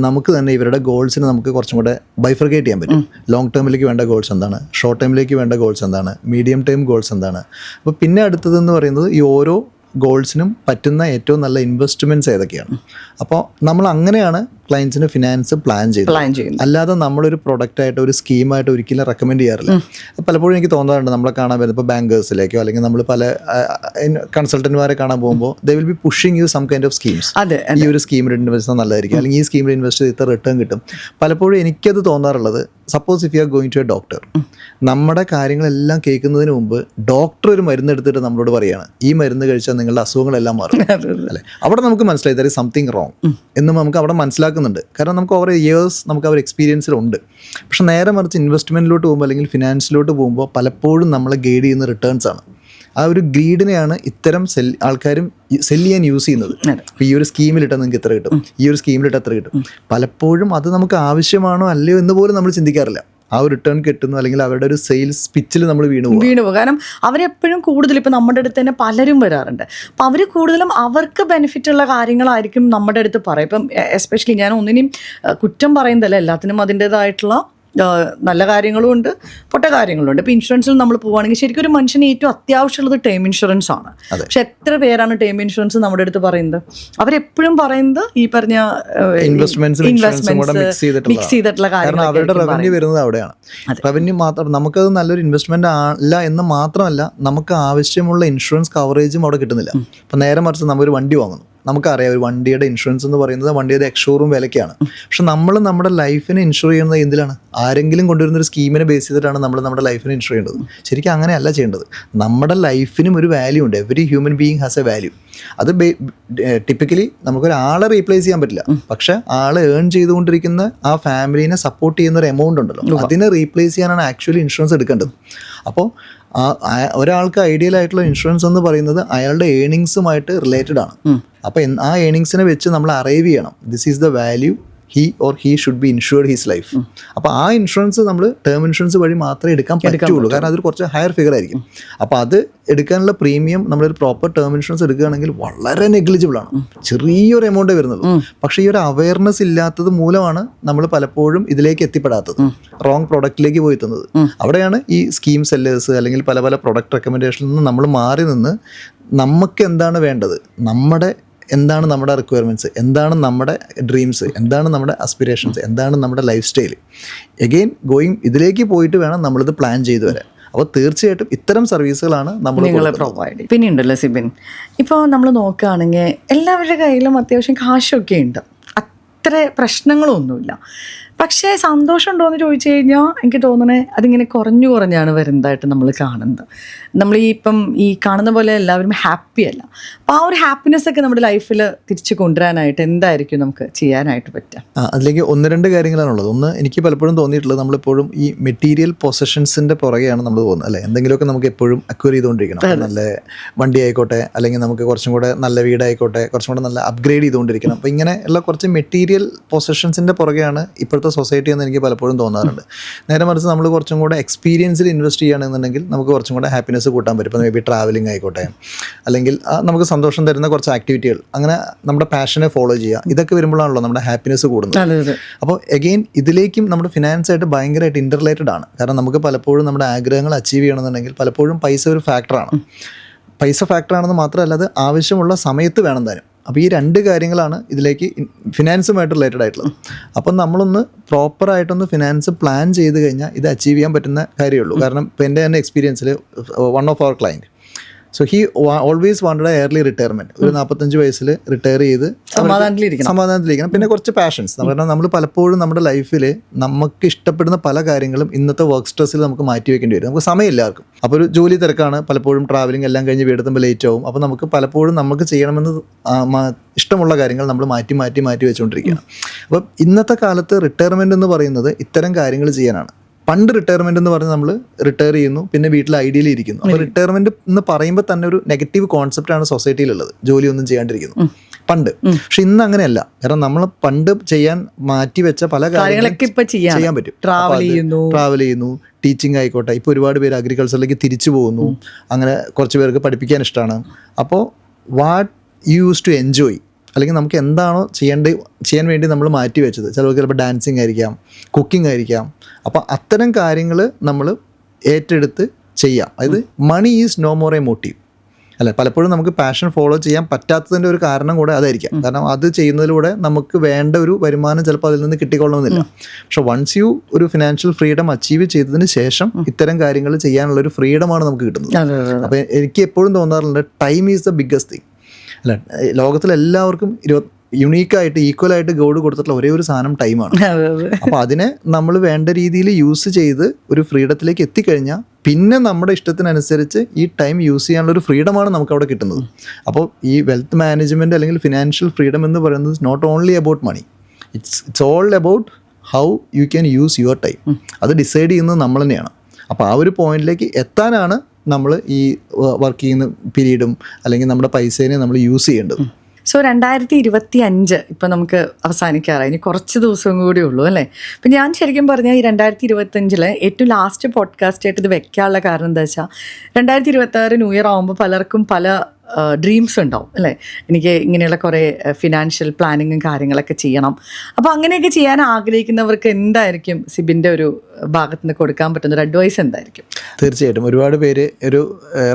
നമുക്ക് തന്നെ ഇവരുടെ ഗോൾസിന് നമുക്ക് കുറച്ചും കൂടെ ബൈഫർഗേറ്റ് ചെയ്യാൻ പറ്റും. ലോങ് ടേമിലേക്ക് വേണ്ട ഗോൾസ് എന്താണ്, ഷോർട്ട് ടൈമിലേക്ക് വേണ്ട ഗോൾസ് എന്താണ്, മീഡിയം ടൈം ഗോൾസ് എന്താണ്. അപ്പോൾ പിന്നെ അടുത്തതെന്ന് പറയുന്നത് ഈ ഓരോ ഗോൾസിനും പറ്റുന്ന ഏറ്റവും നല്ല ഇൻവെസ്റ്റ്മെൻറ്റ്സ് ഏതൊക്കെയാണ്. അപ്പോൾ നമ്മൾ അങ്ങനെയാണ് ക്ലയൻസിന് ഫിനാൻസ് പ്ലാൻ ചെയ്യുന്നത്. അല്ലാതെ നമ്മളൊരു പ്രൊഡക്റ്റായിട്ട് ഒരു സ്കീമായിട്ട് ഒരിക്കലും റെക്കമെൻഡ് ചെയ്യാറില്ല. പലപ്പോഴും എനിക്ക് തോന്നാറുണ്ട് നമ്മളെ കാണാൻ വരുന്നത് ഇപ്പോൾ ബാങ്കേഴ്സിലേക്കോ അല്ലെങ്കിൽ നമ്മൾ പല കൺസൾട്ടന്റുമാരെ കാണാൻ പോകുമ്പോൾ they will be pushing you some kind of schemes. ഈ ഒരു സ്കീമിൽ ഇൻവെസ്റ്റ് ചെയ്താൽ നല്ലതായിരിക്കും, അല്ലെങ്കിൽ ഈ സ്കീമിൽ ഇൻവെസ്റ്റ് ചെയ്ത് ഇത്ര റിട്ടേൺ കിട്ടും. പലപ്പോഴും എനിക്കത് തോന്നാറുള്ളത്, suppose if you are going to a doctor, നമ്മുടെ കാര്യങ്ങളെല്ലാം കേൾക്കുന്നതിന് മുമ്പ് ഡോക്ടർ ഒരു മരുന്ന് എടുത്തിട്ട് നമ്മളോട് പറയുകയാണ് ഈ മരുന്ന് കഴിച്ചാൽ നിങ്ങളുടെ അസുഖങ്ങളെല്ലാം മാറും, അല്ലേ? അവിടെ നമുക്ക് മനസ്സിലായി ദർ ഈസ് സംതിങ് റോങ് എന്ന് നമുക്ക് അവിടെ മനസ്സിലാക്കുന്നുണ്ട്. കാരണം നമുക്ക് ഓവർ ഇയേഴ്സ് നമുക്ക് അവർ എക്സ്പീരിയൻസിലുണ്ട്. പക്ഷെ നേരെ മറിച്ച് ഇൻവെസ്റ്റ്മെൻറ്റിലോട്ട് പോകുമ്പോൾ അല്ലെങ്കിൽ ഫിനാൻസിലോട്ട് പോകുമ്പോൾ പലപ്പോഴും നമ്മളെ ഗൈഡ് ചെയ്യുന്ന റിട്ടേൺസ് ആണ്. ആ ഒരു ഗ്രീഡിനെയാണ് ഇത്തരം ആൾക്കാരും സെല് ചെയ്യാൻ യൂസ് ചെയ്യുന്നത്. അപ്പോൾ ഈ ഒരു സ്കീമിലിട്ടാൽ നിങ്ങൾക്ക് ഇത്ര കിട്ടും, ഈ ഒരു സ്കീമിലിട്ട് എത്ര കിട്ടും. പലപ്പോഴും അത് നമുക്ക് ആവശ്യമാണോ അല്ലയോ എന്ന് പോലും നമ്മൾ ചിന്തിക്കാറില്ല. ആ ഒരു റിട്ടേൺ കിട്ടുന്നു, അല്ലെങ്കിൽ അവരുടെ ഒരു സെയിൽസ് പിച്ചിൽ നമ്മൾ വീണു പോകും. കാരണം അവരെപ്പോഴും കൂടുതൽ ഇപ്പോൾ നമ്മുടെ അടുത്ത് തന്നെ പലരും വരാറുണ്ട്. അപ്പോൾ അവർ കൂടുതലും അവർക്ക് ബെനിഫിറ്റ് ഉള്ള കാര്യങ്ങളായിരിക്കും നമ്മുടെ അടുത്ത് പറയും. ഇപ്പം എസ്പെഷ്യലി ഞാൻ ഒന്നിനും കുറ്റം പറയുന്നതല്ല, എല്ലാത്തിനും അതിൻ്റേതായിട്ടുള്ള നല്ല കാര്യങ്ങളും ഉണ്ട്, പൊട്ട കാര്യങ്ങളും ഉണ്ട്. ഇപ്പോൾ ഇൻഷുറൻസിൽ നമ്മൾ പോവുകയാണെങ്കിൽ ശരിക്കും ഒരു മനുഷ്യന് ഏറ്റവും അത്യാവശ്യമുള്ളത് ടേം ഇൻഷുറൻസ് ആണ്. പക്ഷെ എത്ര പേരാണ് ടേം ഇൻഷുറൻസ് നമ്മുടെ അടുത്ത് പറയുന്നത്? അവരെപ്പോഴും പറയുന്നത് ഈ പറഞ്ഞ ഇൻവെസ്റ്റ്മെന്റ്സ് മിക്സ് ചെയ്തിട്ടുള്ള കാര്യങ്ങൾ. അവരുടെ റവന്യൂ വരുന്നത് അവിടെയാണ്. റവന്യൂ മാത്രം നമുക്കത് നല്ലൊരു ഇൻവെസ്റ്റ്മെന്റ് അല്ല എന്ന് മാത്രമല്ല, നമുക്ക് ആവശ്യമുള്ള ഇൻഷുറൻസ് കവറേജും അവിടെ കിട്ടുന്നില്ല. അപ്പം നേരെ മറിച്ച് നമ്മളൊരു വണ്ടി വാങ്ങുന്നു, നമുക്കറിയാം ഒരു വണ്ടിയുടെ ഇൻഷുറൻസ് എന്ന് പറയുന്നത് വണ്ടിയുടെ എക്സ്ഷോറൂം വിലയ്ക്കാണ്. പക്ഷെ നമ്മൾ നമ്മുടെ ലൈഫിനെ ഇൻഷുർ ചെയ്യുന്നത് എന്തിലാണ്? ആരെങ്കിലും കൊണ്ടുവരുന്നൊരു സ്കീമിനെ ബേസ് ചെയ്തിട്ടാണ് നമ്മൾ നമ്മുടെ ലൈഫിനെ ഇൻഷുർ ചെയ്യേണ്ടത്. ശരിക്കും അങ്ങനെയല്ല ചെയ്യേണ്ടത്. നമ്മുടെ ലൈഫിനും ഒരു വാല്യൂ ഉണ്ട്. Every human being has A value. അത് ടിപ്പിക്കലി നമുക്കൊരാളെ റീപ്ലേസ് ചെയ്യാൻ പറ്റില്ല, പക്ഷെ ആൾ ഏൺ ചെയ്തുകൊണ്ടിരിക്കുന്ന ആ ഫാമിലിനെ സപ്പോർട്ട് ചെയ്യുന്ന ഒരു എമൗണ്ട് ഉണ്ടല്ലോ, അതിനെ റീപ്ലേസ് ചെയ്യാനാണ് ആക്ച്വലി ഇൻഷുറൻസ് എടുക്കേണ്ടത്. അപ്പോൾ ഒരാൾക്ക് ഐഡിയൽ ആയിട്ടുള്ള ഇൻഷുറൻസ് എന്ന് പറയുന്നത് അയാളുടെ ഏണിങ്സുമായിട്ട് റിലേറ്റഡ് ആണ്. അപ്പോൾ ആ ഏണിങ്സിനെ വെച്ച് നമ്മൾ അറൈവ് ചെയ്യണം, this is the value he should be insured his life. അപ്പോൾ ആ ഇൻഷുറൻസ് നമ്മൾ ടേം ഇൻഷുറൻസ് വഴി മാത്രമേ എടുക്കാൻ പറ്റുള്ളൂ. കാരണം അതൊരു കുറച്ച് ഹയർ ഫിഗർ ആയിരിക്കും. അപ്പോൾ അത് എടുക്കാനുള്ള പ്രീമിയം നമ്മളൊരു പ്രോപ്പർ ടേം ഇൻഷുറൻസ് എടുക്കുകയാണെങ്കിൽ വളരെ നെഗ്ലിജിബിൾ ആണ്, ചെറിയൊരു എമൗണ്ടേ വരുന്നുള്ളൂ. പക്ഷേ ഈ ഒരു അവയർനെസ് ഇല്ലാത്തത് മൂലമാണ് നമ്മൾ പലപ്പോഴും ഇതിലേക്ക് എത്തിപ്പെടാത്തത്, റോങ് പ്രൊഡക്റ്റിലേക്ക് പോയി എത്തുന്നത്. അവിടെയാണ് ഈ സ്കീം സെല്ലേഴ്സ് അല്ലെങ്കിൽ പല പല പ്രൊഡക്റ്റ് റെക്കമെൻഡേഷനിൽ നിന്ന് നമ്മൾ മാറി നിന്ന് നമുക്ക് എന്താണ് വേണ്ടത്, എന്താണ് നമ്മുടെ റിക്വയർമെൻറ്റ്സ്, എന്താണ് നമ്മുടെ ഡ്രീംസ്, എന്താണ് നമ്മുടെ അസ്പിറേഷൻസ്, എന്താണ് നമ്മുടെ ലൈഫ് സ്റ്റൈൽ, എഗെയിൻ ഇതിലേക്ക് പോയിട്ട് വേണം നമ്മളിത് പ്ലാൻ ചെയ്തു വരാൻ. അപ്പോൾ തീർച്ചയായിട്ടും ഇത്തരം സർവീസുകളാണ് നമ്മൾ പ്രൊവൈഡ് ചെയ്യുന്നത്. പിന്നെ ഉണ്ടല്ലോ സിബിൻ, ഇപ്പോൾ നമ്മൾ നോക്കുകയാണെങ്കിൽ എല്ലാവരുടെ കയ്യിലും അത്യാവശ്യം കാശൊക്കെ ഉണ്ട്, അത്ര പ്രശ്നങ്ങളൊന്നുമില്ല. പക്ഷേ സന്തോഷം ഉണ്ടോ എന്ന് ചോദിച്ചു കഴിഞ്ഞാൽ എനിക്ക് തോന്നണേ അതിങ്ങനെ കുറഞ്ഞാണ് വരുന്നതായിട്ട് നമ്മൾ കാണുന്നത്. നമ്മൾ ഈ കാണുന്ന പോലെ എല്ലാവരും ഹാപ്പി അല്ല. അപ്പോൾ ആ ഒരു ഹാപ്പിനെസ് ഒക്കെ നമ്മുടെ ലൈഫിൽ തിരിച്ചു കൊണ്ടുവരാനായിട്ട് എന്തായിരിക്കും നമുക്ക് ചെയ്യാനായിട്ട് പറ്റുക? അതിലേക്ക് 1-2 കാര്യങ്ങളാണുള്ളത്. ഒന്ന്, എനിക്ക് പലപ്പോഴും തോന്നിയിട്ടുള്ളത് നമ്മളിപ്പോഴും ഈ മെറ്റീരിയൽ പൊസഷൻസിൻ്റെ പുറകെയാണ് നമ്മൾ പോകുന്നത്, അല്ലേ? എന്തെങ്കിലുമൊക്കെ നമുക്ക് എപ്പോഴും അക്വയർ ചെയ്തുകൊണ്ടിരിക്കണം. നല്ല വണ്ടി ആയിക്കോട്ടെ, അല്ലെങ്കിൽ നമുക്ക് കുറച്ചും കൂടെ നല്ല വീടായിക്കോട്ടെ, കുറച്ചും കൂടെ നല്ല അപ്ഗ്രേഡ് ചെയ്തുകൊണ്ടിരിക്കണം. അപ്പോൾ ഇങ്ങനെയുള്ള കുറച്ച് മെറ്റീരിയൽ പൊസഷൻസിൻ്റെ പുറകെയാണ് ഇപ്പോഴത്തെ സൊസൈറ്റി എന്ന് എനിക്ക് പലപ്പോഴും തോന്നാറുണ്ട്. നേരെ മറിച്ച് നമ്മൾ കുറച്ചും കൂടെ എക്സ്പീരിയൻസിൽ ഇൻവെസ്റ്റ് ചെയ്യുകയാണെന്നുണ്ടെങ്കിൽ നമുക്ക് കുറച്ചും കൂടെ ഹാപ്പിനെസ് കൂട്ടാൻ പറ്റും. ഇപ്പോൾ മേ ബി ട്രാവലിംഗ് ആയിക്കോട്ടെ, അല്ലെങ്കിൽ നമുക്ക് സന്തോഷം തരുന്ന കുറച്ച് ആക്ടിവിറ്റികൾ, അങ്ങനെ നമ്മുടെ പാഷനെ ഫോളോ ചെയ്യുക. ഇതൊക്കെ വരുമ്പോഴാണല്ലോ നമ്മുടെ ഹാപ്പിനെസ് കൂടുന്നത്. അപ്പോൾ എഗെയിൻ ഇതിലേക്കും നമ്മുടെ ഫിനാൻസായിട്ട് ഭയങ്കരമായിട്ട് ഇൻ്റർറിലേറ്റഡ് ആണ്. കാരണം നമുക്ക് പലപ്പോഴും നമ്മുടെ ആഗ്രഹങ്ങൾ അച്ചീവ് ചെയ്യണമെന്നുണ്ടെങ്കിൽ പലപ്പോഴും പൈസ ഒരു ഫാക്ടറാണ്. പൈസ ഫാക്ടറാണെന്ന് മാത്രമല്ല, അത് ആവശ്യമുള്ള സമയത്ത് വേണം താനും. അപ്പോൾ ഈ 2 കാര്യങ്ങളാണ് ഇതിലേക്ക് ഫിനാൻസുമായിട്ട് റിലേറ്റഡ് ആയിട്ടുള്ളത്. അപ്പം നമ്മളൊന്ന് പ്രോപ്പറായിട്ടൊന്ന് ഫിനാൻസ് പ്ലാൻ ചെയ്ത് കഴിഞ്ഞാൽ ഇത് അച്ചീവ് ചെയ്യാൻ പറ്റുന്ന കാര്യമുള്ളൂ. കാരണം ഇപ്പോൾ എൻ്റെ തന്നെ എക്സ്പീരിയൻസിൽ one of our client, so he always wanted a early retirement. ഒരു 45 വയസ്സിൽ റിട്ടയർ ചെയ്ത് സമാധാനത്തിലിരിക്കണം. പിന്നെ കുറച്ച് പാഷൻസ്, കാരണം നമ്മൾ പലപ്പോഴും നമ്മുടെ ലൈഫിൽ നമുക്ക് ഇഷ്ടപ്പെടുന്ന പല കാര്യങ്ങളും ഇന്നത്തെ വർക്ക് സ്ട്രെസ്സിൽ നമുക്ക് മാറ്റി വെക്കേണ്ടി വരും. നമുക്ക് സമയം എല്ലാവർക്കും. അപ്പോൾ ഒരു ജോലി തിരക്കാണ്, പലപ്പോഴും ട്രാവലിംഗ് എല്ലാം കഴിഞ്ഞ് വീടെത്തുമ്പോൾ ലേറ്റ് ആവും. അപ്പോൾ നമുക്ക് പലപ്പോഴും നമുക്ക് ചെയ്യണമെന്ന് ഇഷ്ടമുള്ള കാര്യങ്ങൾ നമ്മൾ മാറ്റി വെച്ചുകൊണ്ടിരിക്കുകയാണ്. അപ്പോൾ ഇന്നത്തെ കാലത്ത് റിട്ടയർമെൻറ്റ് എന്ന് പറയുന്നത് ഇത്തരം കാര്യങ്ങൾ ചെയ്യാനാണ്. പണ്ട് റിട്ടയർമെൻറ്റ് എന്ന് പറഞ്ഞാൽ നമ്മൾ റിട്ടയർ ചെയ്യുന്നു, പിന്നെ വീട്ടിൽ ഐഡിയലി ഇരിക്കുന്നു. അപ്പോൾ റിട്ടയർമെൻറ്റ് എന്ന് പറയുമ്പോൾ തന്നെ ഒരു നെഗറ്റീവ് കോൺസെപ്റ്റാണ് സൊസൈറ്റിയിലുള്ളത്, ജോലിയൊന്നും ചെയ്യാണ്ടിരിക്കുന്നു പണ്ട്. പക്ഷെ ഇന്ന് അങ്ങനെയല്ല. കാരണം നമ്മൾ പണ്ട് ചെയ്യാൻ മാറ്റിവെച്ച പല കാര്യങ്ങളൊക്കെ ഇപ്പം ചെയ്യാൻ പറ്റും. ട്രാവൽ ചെയ്യുന്നു, ടീച്ചിങ് ആയിക്കോട്ടെ. ഇപ്പോൾ ഒരുപാട് പേര് അഗ്രികൾച്ചറിലേക്ക് തിരിച്ചു പോകുന്നു. അങ്ങനെ കുറച്ച് പേർക്ക് പഠിപ്പിക്കാൻ ഇഷ്ടമാണ്. അപ്പോൾ what you use to enjoy, അല്ലെങ്കിൽ നമുക്ക് എന്താണോ ചെയ്യാൻ വേണ്ടി നമ്മൾ മാറ്റി വെച്ചത്, ചിലപ്പോൾ ഡാൻസിങ് ആയിരിക്കാം, കുക്കിംഗ് ആയിരിക്കാം. അപ്പോൾ അത്തരം കാര്യങ്ങൾ നമ്മൾ ഏറ്റെടുത്ത് ചെയ്യാം. അതായത് money is no more a motive, അല്ല. പലപ്പോഴും നമുക്ക് പാഷൻ ഫോളോ ചെയ്യാൻ പറ്റാത്തതിൻ്റെ ഒരു കാരണം കൂടെ അതായിരിക്കാം. കാരണം അത് ചെയ്യുന്നതിലൂടെ നമുക്ക് വേണ്ട ഒരു വരുമാനം ചിലപ്പോൾ അതിൽ നിന്ന് കിട്ടിക്കൊള്ളണമെന്നില്ല. പക്ഷെ വൺസ് യു ഒരു ഫിനാൻഷ്യൽ ഫ്രീഡം അച്ചീവ് ചെയ്തതിന് ശേഷം ഇത്തരം കാര്യങ്ങൾ ചെയ്യാനുള്ളൊരു ഫ്രീഡമാണ് നമുക്ക് കിട്ടുന്നത്. അപ്പോൾ എനിക്ക് എപ്പോഴും തോന്നാറുണ്ട്, time is the biggest thing, അല്ല. ലോകത്തിലെല്ലാവർക്കും യുണീക്കായിട്ട് ഈക്വലായിട്ട് ഗോഡ് കൊടുത്തിട്ടുള്ള ഒരേ ഒരു സാധനം ടൈമാണ്. അപ്പോൾ അതിനെ നമ്മൾ വേണ്ട രീതിയിൽ യൂസ് ചെയ്ത് ഒരു ഫ്രീഡത്തിലേക്ക് എത്തിക്കഴിഞ്ഞാൽ പിന്നെ നമ്മുടെ ഇഷ്ടത്തിനനുസരിച്ച് ഈ ടൈം യൂസ് ചെയ്യാനുള്ള ഒരു ഫ്രീഡമാണ് നമുക്ക് അവിടെ കിട്ടുന്നത്. അപ്പോൾ ഈ വെൽത്ത് മാനേജ്മെൻറ്റ് അല്ലെങ്കിൽ ഫിനാൻഷ്യൽ ഫ്രീഡം എന്ന് പറയുന്നത് not only about money, it's all about how you can use your time. അത് ഡിസൈഡ് ചെയ്യുന്നത് നമ്മൾ തന്നെയാണ്. അപ്പോൾ ആ ഒരു പോയിന്റിലേക്ക് എത്താനാണ് നമ്മൾ ഈ വർക്ക് ചെയ്യുന്ന പീരീഡും അല്ലെങ്കിൽ നമ്മുടെ പൈസേനെ നമ്മൾ യൂസ് ചെയ്യേണ്ടത്. സോ 2025 ഇപ്പം നമുക്ക് അവസാനിക്കാറായി, ഇനി കുറച്ച് ദിവസം കൂടി ഉള്ളൂ, അല്ലേ? അപ്പം ഞാൻ ശരിക്കും പറഞ്ഞാൽ ഈ 2025 ഏറ്റവും ലാസ്റ്റ് പോഡ്കാസ്റ്റ് ആയിട്ട് ഇത് വെക്കാനുള്ള കാരണം എന്താ വെച്ചാൽ 2026 ന്യൂ ഇയർ ആകുമ്പോൾ പലർക്കും പല ഡ്രീംസ് ഉണ്ടാവും, അല്ലേ? എനിക്ക് ഇങ്ങനെയുള്ള കുറേ ഫിനാൻഷ്യൽ പ്ലാനിങ്ങും കാര്യങ്ങളൊക്കെ ചെയ്യണം. അപ്പോൾ അങ്ങനെയൊക്കെ ചെയ്യാൻ ആഗ്രഹിക്കുന്നവർക്ക് എന്തായിരിക്കും സിബിൻ്റെ ഒരു ഭാഗത്ത് നിന്ന് കൊടുക്കാൻ പറ്റുന്ന ഒരു അഡ്വൈസ് എന്തായിരിക്കും? തീർച്ചയായിട്ടും ഒരുപാട് പേര് ഒരു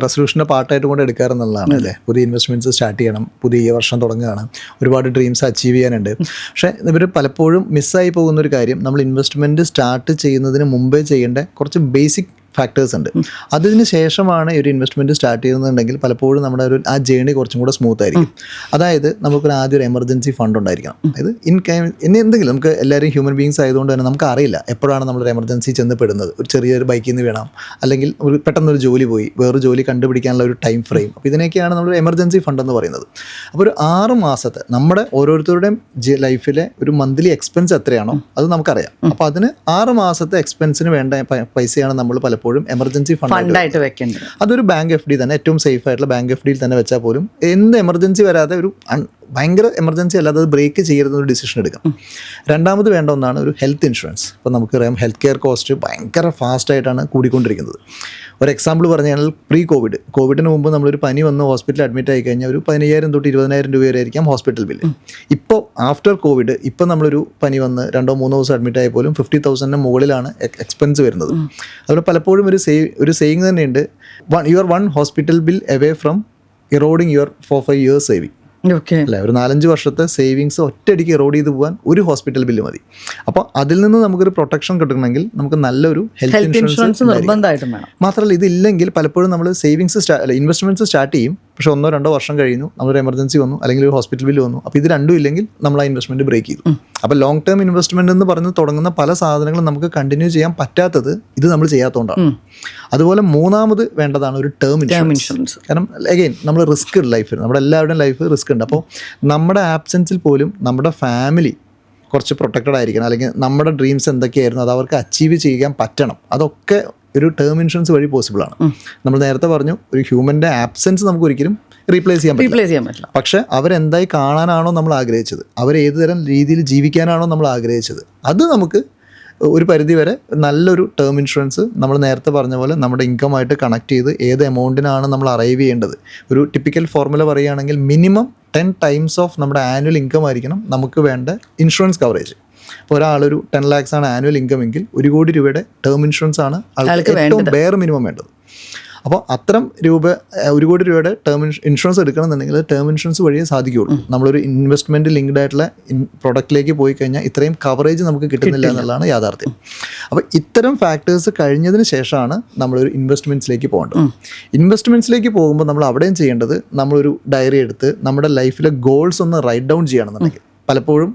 റെസൊല്യൂഷൻ്റെ പാർട്ടായിട്ട് കൊണ്ട് എടുക്കാറെന്നുള്ളതാണ്, അല്ലേ? പുതിയ ഇൻവെസ്റ്റ്മെൻറ്റ്സ് സ്റ്റാർട്ട് ചെയ്യണം, പുതിയ വർഷം തുടങ്ങുകയാണ്, ഒരുപാട് ഡ്രീംസ് അച്ചീവ് ചെയ്യാനുണ്ട്. പക്ഷേ ഇവർ പലപ്പോഴും മിസ്സായി പോകുന്നൊരു കാര്യം, നമ്മൾ ഇൻവെസ്റ്റ്മെൻറ്റ് സ്റ്റാർട്ട് ചെയ്യുന്നതിന് മുമ്പേ ചെയ്യേണ്ട കുറച്ച് ബേസിക് ഫാക്ടേഴ്സ് ഉണ്ട്. അതിന് ശേഷമാണ് ഒരു ഇൻവെസ്റ്റ്മെൻറ്റ് സ്റ്റാർട്ട് ചെയ്യുന്നുണ്ടെങ്കിൽ പലപ്പോഴും നമ്മുടെ ആ ജേണി കുറച്ചും കൂടെ സ്മൂത്ത് ആയിരിക്കും. അതായത് നമുക്കൊരു ആദ്യം ഒരു എമർജൻസി ഫണ്ട് ഉണ്ടായിരിക്കണം. അതായത് ഇനി എന്തെങ്കിലും നമുക്ക് എല്ലാവരും ഹ്യൂമൻ ബീങ്സ് ആയതുകൊണ്ട് തന്നെ നമുക്ക് അറിയില്ല എപ്പോഴാണ് നമ്മളൊരു എമർജൻസി ചെന്നപ്പെടുന്നത്. ഒരു ചെറിയൊരു ബൈക്കിൽ നിന്ന് വീണാം, അല്ലെങ്കിൽ ഒരു പെട്ടെന്നൊരു ജോലി പോയി, വേറൊരു ജോലി കണ്ടുപിടിക്കാനുള്ള ഒരു ടൈം ഫ്രെയിം. അപ്പോൾ ഇതിനൊക്കെയാണ് നമ്മളൊരു എമർജൻസി ഫണ്ട് എന്ന് പറയുന്നത്. അപ്പോൾ ഒരു 6 മാസത്തെ നമ്മുടെ ഓരോരുത്തരുടെയും ലൈഫിലെ ഒരു മന്ത്ലി എക്സ്പെൻസ് എത്രയാണോ അത് നമുക്കറിയാം. അപ്പോൾ അതിന് 6 മാസത്തെ എക്സ്പെൻസിന് വേണ്ട പൈസയാണ് നമ്മൾ പലപ്പോഴും എമർജൻസി ഫണ്ടായിട്ട് വെക്കേണ്ടത്. അതൊരു ബാങ്ക് FD തന്നെ, ഏറ്റവും സേഫ് ആയിട്ടുള്ള ബാങ്ക് FDയിൽ തന്നെ വെച്ചാൽ പോലും എന്ത് എമർജൻസി വരാതെ ഒരു ഭയങ്കര എമർജൻസി അല്ലാതെ അത് ബ്രേക്ക് ചെയ്യരുതെന്നൊരു ഡിസിഷൻ എടുക്കാം. രണ്ടാമത് വേണ്ട ഒന്നാണ് ഒരു ഹെൽത്ത് ഇൻഷുറൻസ്. ഇപ്പോൾ നമുക്കറിയാം ഹെൽത്ത് കെയർ കോസ്റ്റ് ഭയങ്കര ഫാസ്റ്റായിട്ടാണ് കൂടിക്കൊണ്ടിരിക്കുന്നത്. ഒരു എക്സാമ്പിൾ പറഞ്ഞു കഴിഞ്ഞാൽ കോവിഡിന് മുമ്പ് നമ്മളൊരു പനി വന്ന് ഹോസ്പിറ്റലിൽ അഡ്മിറ്റ് ആയി കഴിഞ്ഞാൽ ഒരു 15,000 തൊട്ട് 20,000 രൂപ വരെ ആയിരിക്കാം ഹോസ്പിറ്റൽ ബില്ല്. ഇപ്പോൾ ആഫ്റ്റർ കോവിഡ് ഇപ്പോൾ നമ്മളൊരു പനി വന്ന് 2-3 ദിവസം അഡ്മിറ്റ് ആയ പോലും 50,000 മുകളിലാണ് എക്സ്പെൻസ് വരുന്നത്. അതുപോലെ പലപ്പോഴും ഒരു സേയിങ് തന്നെയുണ്ട്, you are 1 hospital bill away from eroding your 4-5 years saving. അല്ലേ, ഒരു 4-5 വർഷത്തെ സേവിങ്സ് ഒറ്റയടിക്ക് എറോഡ് ചെയ്ത് പോകാൻ ഒരു ഹോസ്പിറ്റൽ ബില്ല് മതി. അപ്പോൾ അതിൽ നിന്ന് നമുക്കൊരു പ്രൊട്ടക്ഷൻ കിട്ടണമെങ്കിൽ നമുക്ക് നല്ലൊരു ഹെൽത്ത് ഇൻഷുറൻസ് നിർബന്ധമായിട്ടും വേണം. മാത്രമല്ല ഇതില്ലെങ്കിൽ പലപ്പോഴും നമ്മൾ ഇൻവെസ്റ്റ്മെന്റ്സ് സ്റ്റാർട്ട് ചെയ്യും, പക്ഷേ 1-2 വർഷം കഴിഞ്ഞു, നമ്മളൊരു എമർജൻസി വന്നു അല്ലെങ്കിൽ ഒരു ഹോസ്പിറ്റൽ ബില്ല് വന്നു. അപ്പോൾ ഇത് രണ്ടും ഇല്ലെങ്കിൽ നമ്മൾ ആ ഇൻവെസ്റ്റ്മെന്റ് ബ്രേക്ക് ചെയ്തു. അപ്പോൾ ലോങ് ടേം ഇൻവെസ്റ്റ്മെന്റ് എന്ന് പറഞ്ഞ് തുടങ്ങുന്ന പല സാധനങ്ങളും നമുക്ക് കണ്ടിന്യൂ ചെയ്യാൻ പറ്റാത്തത് ഇത് നമ്മൾ ചെയ്യാത്തതുകൊണ്ടാണ്. അതുപോലെ മൂന്നാമത് വേണ്ടതാണ് ഒരു ടേം ഇൻഷുറൻസ്. കാരണം അഗെയിൻ നമ്മൾ റിസ്ക് ഉണ്ട് ലൈഫിൽ, നമ്മുടെ എല്ലാവരുടെയും ലൈഫ് റിസ്ക് ഉണ്ട്. അപ്പോൾ നമ്മുടെ ആബ്സെൻസിൽ പോലും നമ്മുടെ ഫാമിലി കുറച്ച് പ്രൊട്ടക്റ്റഡ് ആയിരിക്കണം, അല്ലെങ്കിൽ നമ്മുടെ ഡ്രീംസ് എന്തൊക്കെയായിരുന്നു അത് അവർക്ക് അച്ചീവ് ചെയ്യാൻ പറ്റണം. അതൊക്കെ ഒരു ടേം ഇൻഷുറൻസ് വഴി പോസിബിൾ ആണ്. നമ്മൾ നേരത്തെ പറഞ്ഞു ഒരു ഹ്യൂമൻ്റെ ആബ്സെൻസ് നമുക്ക് ഒരിക്കലും റീപ്ലേസ് ചെയ്യാൻ പറ്റില്ല. പക്ഷേ അവരെന്തായി കാണാനാണോ നമ്മൾ ആഗ്രഹിച്ചത്, അവരേത് തരം രീതിയിൽ ജീവിക്കാനാണോ നമ്മൾ ആഗ്രഹിച്ചത്, അത് നമുക്ക് ഒരു പരിധിവരെ നല്ലൊരു ടേം ഇൻഷുറൻസ് നമ്മൾ നേരത്തെ പറഞ്ഞ പോലെ നമ്മുടെ ഇൻകമായിട്ട് കണക്ട് ചെയ്ത് ഏത് എമൗണ്ടിനാണ് നമ്മൾ അറൈവ് ചെയ്യേണ്ടത്. ഒരു ടിപ്പിക്കൽ ഫോർമുല പറയുകയാണെങ്കിൽ മിനിമം 10 times ഓഫ് നമ്മുടെ ആനുവൽ ഇൻകം ആയിരിക്കണം നമുക്ക് വേണ്ട ഇൻഷുറൻസ് കവറേജ്. ഇപ്പോൾ ഒരാളൊരു 10 lakhs ആണ് ആനുവൽ ഇൻകം എങ്കിൽ 1 കോടി രൂപയുടെ ടേം ഇൻഷുറൻസ് ആണ് ആൾക്ക് ഏറ്റവും ബെയർ മിനിമം വേണ്ടത്. അപ്പോൾ അത്തരം 1 കോടി രൂപയുടെ ടേം ഇൻഷുറൻസ് എടുക്കണമെന്നുണ്ടെങ്കിൽ ടേം ഇൻഷുറൻസ് വഴിയേ സാധിക്കുകയുള്ളൂ. നമ്മളൊരു ഇൻവെസ്റ്റ്മെൻറ്റ് ലിങ്ക്ഡ് ആയിട്ടുള്ള പ്രൊഡക്റ്റിലേക്ക് പോയി കഴിഞ്ഞാൽ ഇത്രയും കവറേജ് നമുക്ക് കിട്ടുന്നില്ല എന്നുള്ളതാണ് യാഥാർത്ഥ്യം. അപ്പോൾ ഇത്തരം ഫാക്ടേഴ്സ് കഴിഞ്ഞതിന് ശേഷമാണ് നമ്മളൊരു ഇൻവെസ്റ്റ്മെൻറ്റ്സിലേക്ക് പോകേണ്ടത്. ഇൻവെസ്റ്റ്മെൻറ്റ്സിലേക്ക് പോകുമ്പോൾ നമ്മൾ അവിടെയും ചെയ്യേണ്ടത് നമ്മളൊരു ഡയറി എടുത്ത് നമ്മുടെ ലൈഫിലെ ഗോൾസ് ഒന്ന് റൈറ്റ് ഡൗൺ ചെയ്യുകയാണെന്നുണ്ടെങ്കിൽ പലപ്പോഴും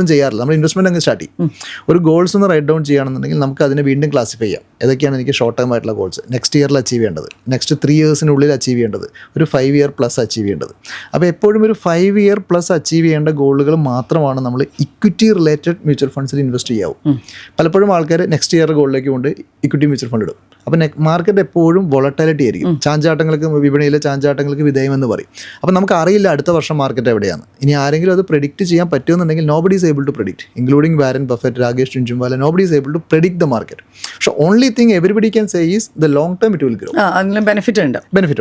ചെയ്യാറില്ല. നമ്മൾ ഇൻവെസ്റ്റ്മെൻറ്റ് അങ്ങ് സ്റ്റാർട്ട് ചെയ്യും. ഒരു ഗോൾസ് ഒന്ന് റൈറ്റ് ഡൗൺ ചെയ്യുകയാണെന്നുണ്ടെങ്കിൽ നമുക്ക് അതിനെ വീണ്ടും ക്ലാസിഫൈ ചെയ്യാം. ഏതൊക്കെയാണ് എനിക്ക് ഷോർട്ട് ടേം ആയിട്ടുള്ള ഗോൾസ്, നെക്സ്റ്റ് ഇയറിൽ അച്ചീവ് ചെയ്യേണ്ടത്, നെക്സ്റ്റ് 3 yearsനുള്ളിൽ അച്ചീവ് ചെയ്യേണ്ടത്, ഒരു 5 year പ്ലസ് അച്ചീവ് ചെയ്യേണ്ടത്. അപ്പോൾ എപ്പോഴും ഒരു 5 year പ്ലസ് അച്ചീവ് ചെയ്യേണ്ട ഗോളുകൾ മാത്രമാണ് നമ്മൾ ഇക്വിറ്റി റിലേറ്റഡ് മ്യൂച്വൽ ഫണ്ട്സിൽ ഇൻവെസ്റ്റ് ചെയ്യാവും. പലപ്പോഴും ആൾക്കാർ നെക്സ്റ്റ് ഇയർ ഗോളിലേക്ക് കൊണ്ട് ഇക്വിറ്റി മ്യൂച്വൽ ഫണ്ട് ഇടും. അപ്പോൾ മാർക്കറ്റ് എപ്പോഴും വോളറ്റാലിറ്റി ആയിരിക്കും, വിപണിയിലെ ചാഞ്ചാട്ടങ്ങൾക്ക് വിധേയമെന്ന് പറയും. അപ്പോൾ നമുക്ക് അറിയില്ല അടുത്ത വർഷം മാർക്കറ്റ് എവിടെയാണ്. ഇനി ആരെങ്കിലും അത് പ്രെഡിക്റ്റ് ചെയ്യാൻ പറ്റുമെന്നുണ്ടെങ്കിൽ nobody is able to predict, including Warren Buffett, Rakesh Jhunjhunwala, nobody is able to predict the market. പക്ഷേ only thing everybody can say is the long term it will grow. അതിന് ബെനിഫിറ്റ്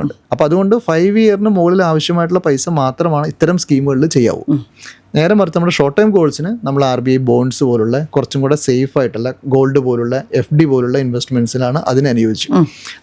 ഉണ്ട്. അപ്പോൾ അതുകൊണ്ട് 5 yearന് മുകളിൽ ആവശ്യമായിട്ടുള്ള പൈസ മാത്രമാണ് ഇത്തരം സ്കീമുകളിൽ ചെയ്യാവൂ. നേരെ മറിച്ച് നമ്മുടെ ഷോർട്ട് ടൈം ഗോൾസിന് നമ്മൾ RBI ബോണ്ട്സ് പോലുള്ള കുറച്ചും കൂടെ സേഫ് ആയിട്ടുള്ള ഗോൾഡ് പോലുള്ള FD പോലുള്ള ഇൻവെസ്റ്റ്മെൻറ്റ്സിലാണ് അതിനനുയോജിച്ചു.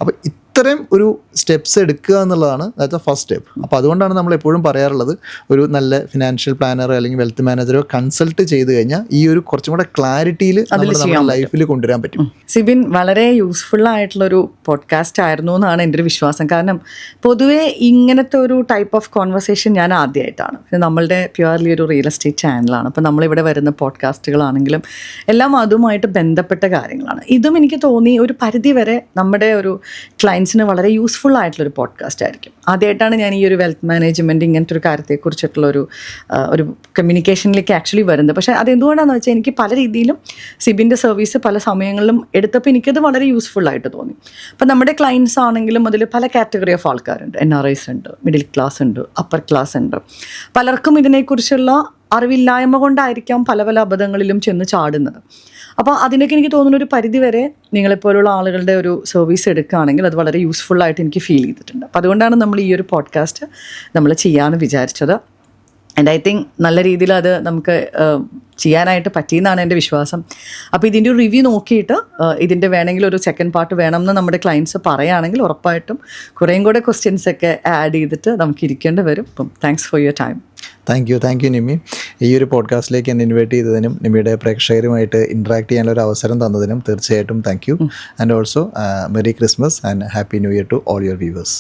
അപ്പോൾ ഇത്തരം ഒരു സ്റ്റെപ്സ് എടുക്കുക എന്നുള്ളതാണ് ദാറ്റ്സ് എ ഫസ്റ്റ് സ്റ്റെപ്പ്. അപ്പോൾ അതുകൊണ്ടാണ് നമ്മൾ എപ്പോഴും പറയാറുള്ളത് ഒരു നല്ല ഫിനാൻഷ്യൽ പ്ലാനറോ അല്ലെങ്കിൽ വെൽത്ത് മാനേജറോ കൺസൾട്ട് ചെയ്ത് കഴിഞ്ഞാൽ ഈ ഒരു കുറച്ചും കൂടെ ക്ലാരിറ്റിയിൽ നമ്മുടെ ലൈഫിൽ കൊണ്ടുവരാൻ പറ്റും. സിബിൻ, വളരെ യൂസ്ഫുൾ ആയിട്ടുള്ളൊരു പോഡ്കാസ്റ്റ് ആയിരുന്നു എന്നാണ് എൻ്റെ ഒരു വിശ്വാസം. കാരണം പൊതുവേ ഇങ്ങനത്തെ ഒരു ടൈപ്പ് ഓഫ് കോൺവെർസേഷൻ ഞാൻ ആദ്യമായിട്ടാണ്. നമ്മളുടെ പ്യുവർലി ഒരു റിയൽ എസ്റ്റേറ്റ് ചാനലാണ്. അപ്പോൾ നമ്മളിവിടെ വരുന്ന പോഡ്കാസ്റ്റുകളാണെങ്കിലും എല്ലാം അതുമായിട്ട് ബന്ധപ്പെട്ട കാര്യങ്ങളാണ്. ഇതും എനിക്ക് തോന്നി ഒരു പരിധി വരെ നമ്മുടെ ഒരു ക്ലയൻസിന് വളരെ യൂസ്ഫുൾ ആയിട്ടുള്ളൊരു പോഡ്കാസ്റ്റ് ആയിരിക്കും. ആദ്യമായിട്ടാണ് ഞാൻ ഈ ഒരു വെൽത്ത് മാനേജ്മെൻറ്റ് ഇങ്ങനത്തെ ഒരു കാര്യത്തെക്കുറിച്ചിട്ടുള്ളൊരു കമ്മ്യൂണിക്കേഷനിലേക്ക് ആക്ച്വലി വരുന്നത്. പക്ഷേ അതെന്തുകൊണ്ടാണെന്ന് വെച്ചാൽ എനിക്ക് പല രീതിയിലും സിബിൻ്റെ സർവീസ് പല സമയങ്ങളിലും എടുത്തപ്പോൾ എനിക്കത് വളരെ യൂസ്ഫുൾ ആയിട്ട് തോന്നി. അപ്പോൾ നമ്മുടെ ക്ലയൻസ് ആണെങ്കിലും അതിൽ പല കാറ്റഗറി ഓഫ് ആൾക്കാരുണ്ട്. NRIs ഉണ്ട്, മിഡിൽ ക്ലാസ് ഉണ്ട്, അപ്പർ ക്ലാസ് ഉണ്ട്. പലർക്കും ഇതിനെക്കുറിച്ചുള്ള അറിവില്ലായ്മ കൊണ്ടായിരിക്കാം പല അബദ്ധങ്ങളിലും ചെന്ന് ചാടുന്നത്. അപ്പോൾ അതിനൊക്കെ എനിക്ക് തോന്നുന്ന ഒരു പരിധി വരെ നിങ്ങളെപ്പോലുള്ള ആളുകളുടെ ഒരു സർവീസ് എടുക്കുകയാണെങ്കിൽ അത് വളരെ യൂസ്ഫുൾ ആയിട്ട് എനിക്ക് ഫീൽ ചെയ്തിട്ടുണ്ട്. അപ്പോൾ അതുകൊണ്ടാണ് നമ്മൾ ഈ ഒരു പോഡ്കാസ്റ്റ് നമ്മൾ ചെയ്യാമെന്ന് വിചാരിച്ചത്. ആൻഡ് ഐ തിങ്ക് നല്ല രീതിയിൽ അത് നമുക്ക് ചെയ്യാനായിട്ട് പറ്റിയെന്നാണ് എൻ്റെ വിശ്വാസം. അപ്പോൾ ഇതിൻ്റെ ഒരു റിവ്യൂ നോക്കിയിട്ട് ഇതിൻ്റെ വേണമെങ്കിൽ ഒരു സെക്കൻഡ് പാർട്ട് വേണമെന്ന് നമ്മുടെ ക്ലയൻസ് പറയുകയാണെങ്കിൽ ഉറപ്പായിട്ടും കുറേയും കൂടെ ക്വസ്റ്റ്യൻസൊക്കെ ആഡ് ചെയ്തിട്ട് നമുക്ക് ഇരിക്കേണ്ടി വരും. അപ്പം thanks for your time. Thank you Nimmi. ഈ ഒരു പോഡ്കാസ്റ്റിലേക്ക് എന്നെ ഇൻവൈറ്റ് ചെയ്തതിനും നിമ്മിയുടെ പ്രേക്ഷകരുമായിട്ട് ഇൻട്രാക്ട് ചെയ്യാനുള്ള ഒരു അവസരം തന്നതിനും തീർച്ചയായിട്ടും thank you. And also merry Christmas and happy new year to all your viewers.